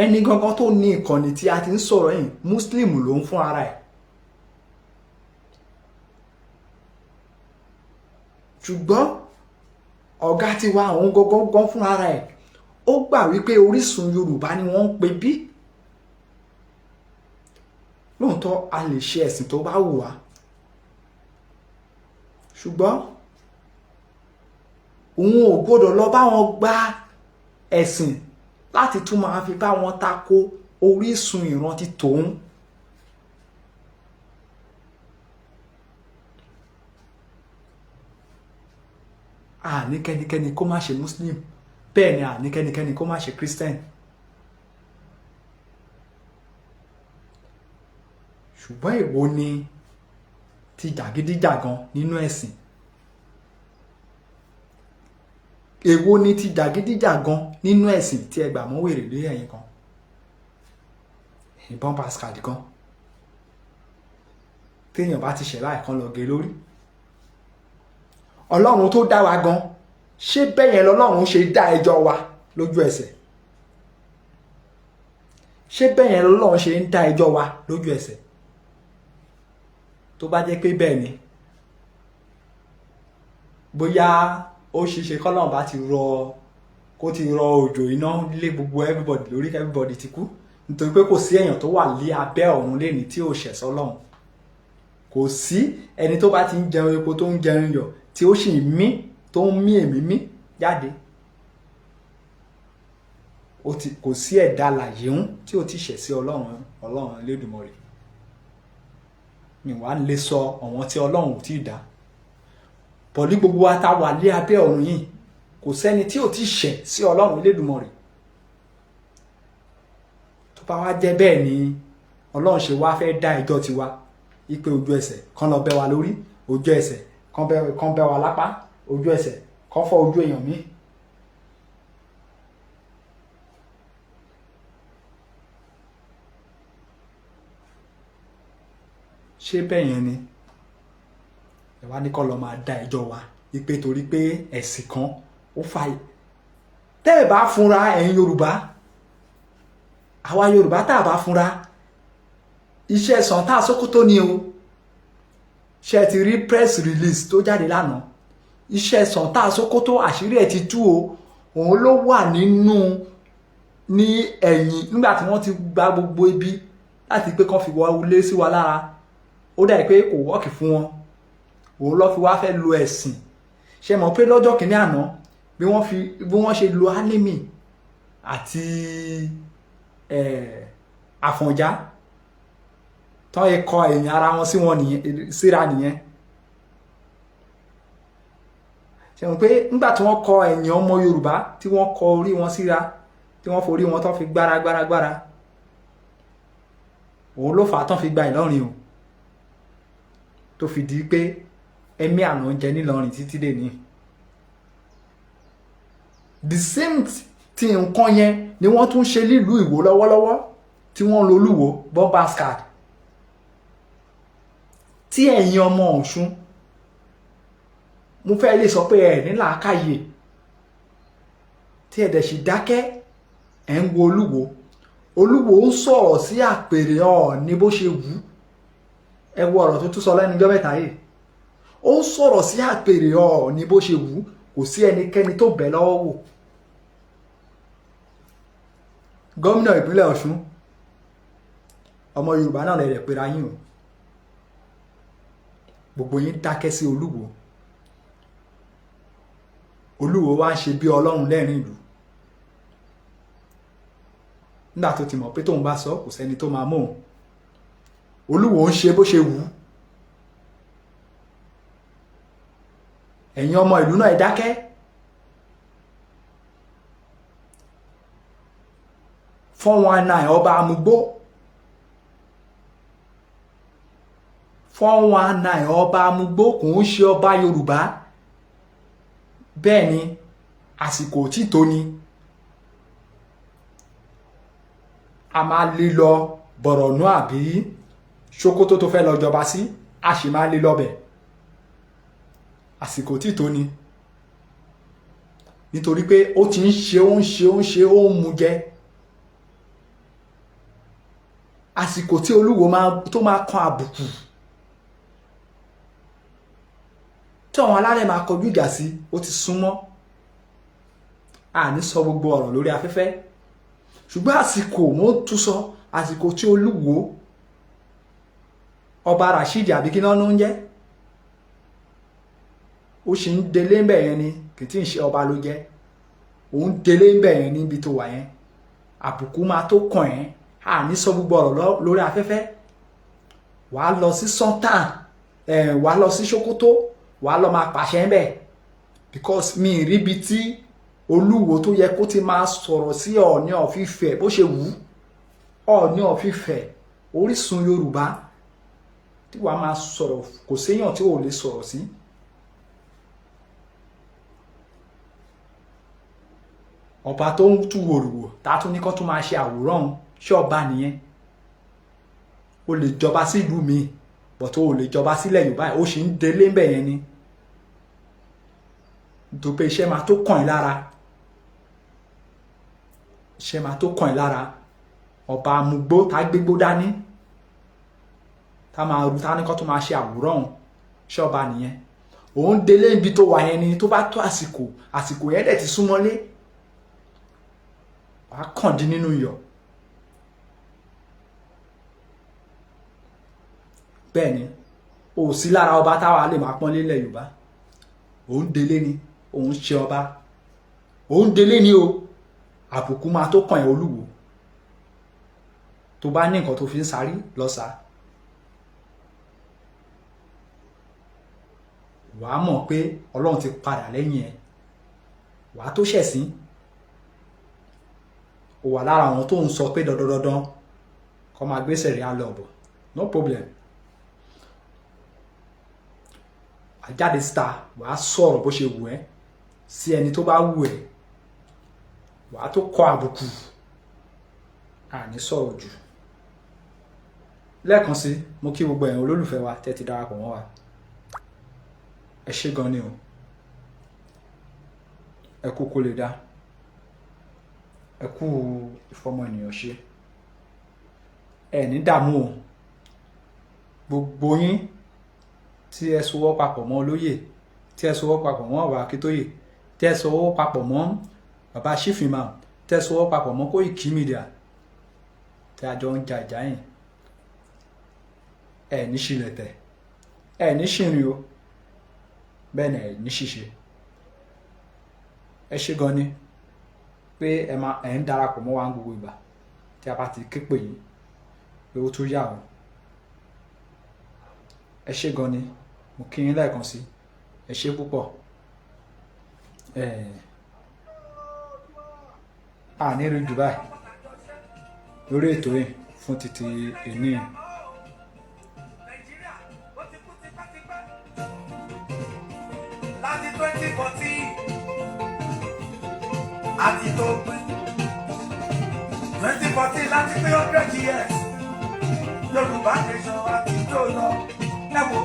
Ẹni gangan tó ní ìkànnì tí a ti ń sọ̀rọ̀ yìí Muslim ló ń fún ara ẹ̀. Ṣùgbọ́n ọ̀gá tiwa òun gangan fún ara ẹ̀ ó gbà wípé Orísun Yorùbá ni wọ́n ń pè bí. Lóòótọ́ a lè ṣe ẹ̀sìn tó bá wù wá ṣùgbọ́n òun ò gbọ́dọ̀ lọ bá wọn gba ẹ̀sìn láti tún máa fi bá wọn tako orísun ìran ti tòun. Àní kẹ́nikẹ́ni kó má ṣe Muslim bẹ́ẹ̀ ni àní kẹ́nikẹ́ni kó má ṣe Christian ṣùgbọ́n èwo ni ti jàgídíjàgan nínú ẹ̀sìn? Èwo ni ti jàgídíjàgan nínú ẹ̀sìn tí ẹ gbà mọ́ wèrè lé ẹ̀yìn kan? Ìbọn pascad kan téèyàn bá ti ṣẹ̀ láìkan lọ gé lórí. Ọlọ́run tó dá wa gan, ṣé bẹ́yẹn lọ́lọ́run ṣe dá ẹjọ́ wa lójú ẹsẹ̀? Ṣé bẹ́yẹn lọ́lọ́run ṣe ń dá ẹjọ́ wa lójú ẹsẹ̀? Tó bá jẹ́ pé bẹ́ẹ̀ ni, bóyá ó ṣeéṣe kọ́lọ́run bá ti rọ kó ti rọ òjò iná lé gbogbo everybody lórí, everybody ti kú, nítorí pé kò sí èèyàn tó wà lé abẹ́ ọ̀run lẹ́ni tí ò ṣẹ̀ sọ́lọ́run. Kò sí ẹni tó bá ti ń jẹun epo tó ń jẹun yọ̀ tí ó sì ń mí tó ń mí èmí mí jáde. Kò sí ẹ̀dá alààyè ń tí ó ti ṣẹ̀ sí Ọlọ́run Elédùmarè. Mi wá lè sọ àwọn tí Ọlọ́run ò tí ì dá. Pọ̀lú gbogbo wa tá wà lé abẹ́ ọ̀run yìí, kò sẹ́ni tí ò ti ṣẹ̀ sí Ọlọ́run Elédùmarè. Tó bá wá jẹ́ bẹ́ẹ̀ ni Ọlọ́run ṣe wá fẹ́ dá ẹjọ́ tiwa, ipe ojú ẹsẹ̀ kán lọ bẹ́ wa lórí, ojú ẹsẹ̀ kán bẹ́ wa lápá, ojú ẹsẹ̀ kán fọ́ ojú èèyàn mi. Ṣé bẹ́ẹ̀ yẹn ni ẹ wá ní kọ́ lọ máa dá ẹjọ́ wa ipe torí pé ẹ̀sìn kan ó fàyè? Tẹ́ ẹ bá fúnra ẹ̀yin Yorùbá, àwa Yorùbá tá a bá fúnra, iṣẹ́ Sàntà Sókótó ni o. Ṣé ti rí press release tó jáde lánàá? Iṣẹ́ Sàntà Sókótó àṣírí ẹ̀ ti tú o. Òun ló wà ní ẹ̀yìn nígbà tí wọ́n ti gba gbogbo ibi láti pé kán fi wọlé sí wa lára. Ó dà pé kò wọ́ọ̀kì fún wọn. Òun ló fi wá fẹ́ lo ẹ̀sìn. Ṣé mọ̀ pé lọ́jọ́ kìíní àná bí wọ́n ṣe lo Álímì àti Àfọ̀njá tán yẹ kọ ẹ̀yìn ara wọn síra nìyẹn. Ṣé mọ̀ pé nígbà tí wọ́n kọ ẹ̀yìn ọmọ Yorùbá tí wọ́n kọ orí wọn síra, tí wọ́n forí wọn tán fi gbára, òun ló fà á tán fi gba Ìlọrin o, tó fi di pé ẹ̀mí àná ń jẹ nílọrin títí dè ní. The same ti nǹkan yẹn ni wọ́n tún ṣe nílùú Ìwó lọ́wọ́lọ́wọ́ tí wọ́n lo Olúwo bombascad. Tí ẹ̀yin ọmọ Ọ̀ṣun, mo fẹ́ lè sọ pé ẹ̀ ní làákàyè tí ẹ̀dẹ̀ sì dákẹ́ ẹ̀ ń wo Olúwo. Olúwo ń sọ̀rọ̀ sí àpèrè Ọọ̀ni bó ṣe wù. Ẹ wo ọ̀rọ̀ tó tún sọ lẹ́nu ọjọ́ mẹ́ta yìí. Ó ń sọ̀rọ̀ sí àpèrè Ọọ̀ni bó ṣe wù. Kò sí ẹnikẹ́ni tó bẹ̀ lọ́wọ́ wò. Gómìnà ìpínlẹ̀ Ọ̀ṣun, ọmọ Yorùbá náà lè rẹ̀ pera yín o. Gbogbo yín dákẹ́ sí Olúwo. Olúwo wá ń ṣe bí Ọlọ́run lẹ́rìn ìlú. Nígbà tó ti mọ̀ pé tóun bá sọ kò sẹ́ni tó máa mọ̀ òun. Olúwo ń ṣe bó ṣe wù. Ẹ̀yin ọmọ ìlú náà ẹ dákẹ́. .419 ọba amúgbó. 419 ọba amúgbó kò ń ṣe ọba Yorùbá. Bẹ́ẹ̀ ni àsìkò tí tó ni. A máa lè lọ Bọ̀rọ̀nú àbí Sókótó tó fẹ́ lọ jọba sí, a sì máa lè lọ́bẹ̀. Àsìkò tí tó ni. Nítorí pé ó ti ń ṣe ó ń mu jẹ. Àsìkò tí Olúwo tó máa kan àbùkù, tí àwọn alálẹ̀ máa kọjú ìjà sí, ó ti súnmọ́. A ní sọ gbogbo ọ̀rọ̀ lórí afẹ́fẹ́. Ṣùgbọ́n àsìkò mo tún sọ, àsìkò tí Olúwo ọba Rashidi àbí kí náà ló ń jẹ́, ó sì ń délé ń bẹ̀ yẹn ni, kì í tí ń ṣe ọba ló jẹ́. Òun délé ń bẹ̀ yẹn níbi tó wà yẹn. Àbùkù máa tó kàn ẹ́. A ní sọ gbogbo ọ̀rọ̀ lórí afẹ́fẹ́. Wàá lọ sí Sàntà, wàá lọ sí Sókótó, wàá lọ máa pàṣẹ ń bẹ̀. Because mi rí ibi tí Olúwo tó yẹ kó ti máa sọ̀rọ̀ sí Ọọ̀ni of Ifẹ̀ bó ṣe wù. Ọọ̀ni of Ifẹ̀, orísun Yorùbá, tí wàá máa sọ̀rọ̀ kò séèyàn tí ò lè sọ̀rọ̀ sí. ọba tó ń tú wòrìwò tá a tún ní kó tún máa ṣe àwòrán ṣé ọba nìyẹn? o lè jọba sílùú mi bọ̀ tó o lè jọba sílẹ̀ Yorùbá ó sì ń délé ńbẹ̀ yẹn ni nítorí pé iṣẹ́ máa tó kàn ẹ́ lára, iṣẹ́ máa tó kàn ẹ́ lára. ọba amúgbó tá gbégbó dání tá máa ru tá ní kó tún máa ṣe àwòrán ṣé ọba nìyẹn? òun délé ibi tó wà yẹn ni tó bá tó àsìkò yẹn dẹ̀ ti súnmọ́lé wàá kàn dín nínú iyọ̀. bẹ́ẹ̀ ni ò sí lára ọba táwa lè máa pọ́n lélẹ̀ Yorùbá. òun délé ni òun ṣe ọba, òun délé ni o àbùkù máa tó kàn ẹ́ Olúwo. tó bá ní nǹkan tó fi ń sarí lọ sá, wàá mọ̀ pé Ọlọ́run ti padà lẹ́yìn ẹ̀, wàá tó ṣẹ̀sín. ó wà lára àwọn tó ń sọ pé dandan kó máa gbé sẹ̀rí alẹ́ ọ̀bọ̀, no problem. àjáde síta wàá sọ̀rọ̀ bó ṣe wù ẹ́ sí ẹni tó bá wù ẹ́, wàá tó kọ àbùkù, àní sọ̀rọ̀ jù. lẹ́ẹ̀kan sí mo kí gbogbo ẹ̀yin olólùfẹ́ wa tẹ́ ti darapọ̀ mọ́ wa, ẹ ṣé gan ni o, ẹ kú kó lè dá, ẹ kú ìfọmọ ènìyàn ṣe, ẹ ní dààmú o. gbogbo yín tí ẹ sowọ́ papọ̀ mọ́ olóyè, tí ẹ sowọ́ papọ̀ mọ́ bàbá Akíntóyè, tí ẹ sowọ́ papọ̀ mọ́ bàbá Chief Imam, tí ẹ sowọ́ papọ̀ mọ́ Koiki Media, tí a jọ ń ja ìjà yìí, ẹ ní ṣìlẹ̀tẹ̀, ẹ ní ṣìrìn o, bẹ́ẹ̀ ni ẹ ní ṣìṣe. ẹ ṣé gan ni pé ẹ ń darapọ̀ mọ́ wa ń gbogbo ìgbà tí a bá ti ké pè yín pé ó tún yà o. ẹ ṣé gan ni, mo kí yín lẹ́ẹ̀kan sí, ẹ ṣé púpọ̀. a ní rí jù báyìí lórí ètò yìí fún títí èní. láti 2014 àti tó pín 2014 láti pé 100 years Yorùbá nation àti tó lọ. ẹ wo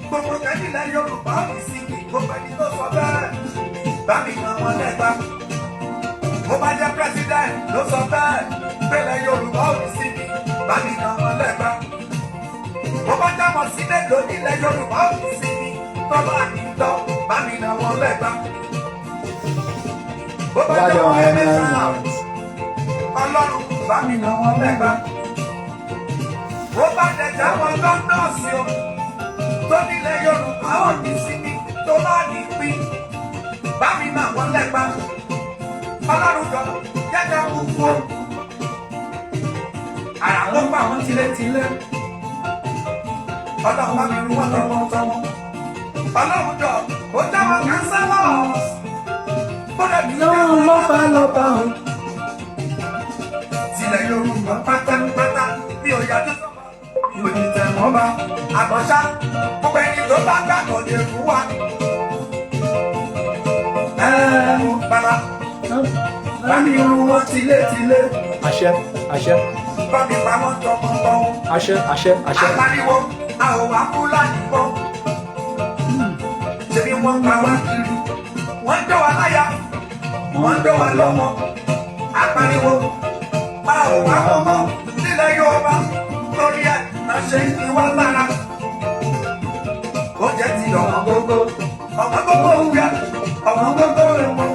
gbogbo tẹ́lẹ̀ Yorùbá mi sí mi gbogbo ẹni tó sọ bẹ́ẹ̀ bá mi mọ wọn lẹ́gbà. mo bá jẹ́ president ló sọ bẹ́ẹ̀ pẹ̀lẹ́ Yorùbá mi sí mi bá mi mọ wọn lẹ́gbà. mo bá jámọ̀ sílẹ̀ lónílẹ̀ Yorùbá mi sí mi tó bá ní tọ́ bá mi mọ wọn lẹ́gbà. bó bá jẹ́ wọn ẹ̀mẹ́sàn Ọlọ́run bá mi mọ wọn lẹ́gbà. ó bá dẹ̀jà wọn lọ́nà sí o tó nílẹ̀ Yorùbá ò ní sí mi tó bá ní pín bá mi máa wọ́n lẹ́gbà. Ọlọ́run jọ jẹ́jẹ́ gbogbo àrà ló pa àwọn tilétilé. Ọlọ́run bá mi rú wọn tọmọtọmọ. Ọlọ́run jọ ó dáwọn kánsẹ́lọ̀ ó dẹ̀bi lọ́wọ́ lọ́ba o. Tilẹ̀ Yorùbá pátápátá bí ọ̀yà tó sọ̀rọ̀ mi ò ní tẹ̀ wọ́n bá àgbọ̀ṣá gbogbo ẹni tó bá gbàgbọ́ lè fún wa. Bàbá bá mi rú wọn tilétilé. àṣẹ àṣẹ Bá mi pa wọn tọmọtọmọ. àṣẹ àṣẹ àṣẹ. Apariwo a ò wá Fúlàní bọ́. Ṣebí wọ́n pa wá kiri. Wọ́n dọ́ wa láyà. Wọ́n dọ́ wa lọ́mọ. Apariwo a ò wá ọmọ nílẹ̀ Yorùbá. Lórí ẹ̀ náà ṣe ń fi wá lára. Oúnjẹ ti ọ̀wọ́n gógó. Ọ̀wọ́n gógó wúyà. Ọ̀wọ́n gógó ẹ̀wọ̀n.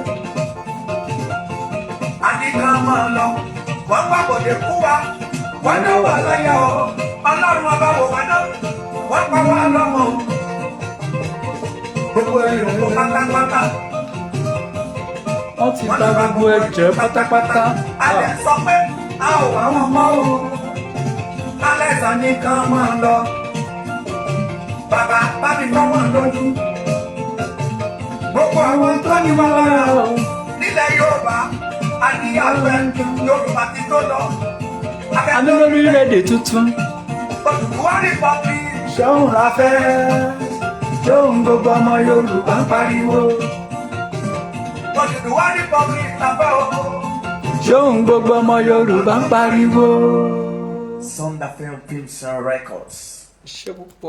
Àdìgán máa lọ. Wọ́n gbàgbọ́dé kú wa. Wọ́n dọ́ wa láyà o. Ọlọ́run ọba wò wá náà. Wọ́n pa wá lọ́mọ. Gbogbo ẹ̀rọ ló pátápátá. wọ́n ti ta gbogbo ẹ̀jẹ̀ pátápátá. Alẹ́ sọ pé a ò wá wọn mọ́ o. Alẹ́ sọ ní kán máa lọ. Bàbá bá mi tọ́ wọn lójú. Gbogbo àwọn tó ní wọn lára o. Nílẹ̀ Yorùbá, adìyàgbẹ́ Yorùbá ti tó lọ. a ní lórílẹ̀-èdè tuntun. Buhari public. ṣóhun la fẹ́ ṣóhun gbogbo ọmọ Yorùbá ń pariwo. Odùduwà Republic la fẹ́ o. Ṣóhun gbogbo ọmọ Yorùbá ń pariwo. Sonda Film Films and Records. ṣé púpọ̀.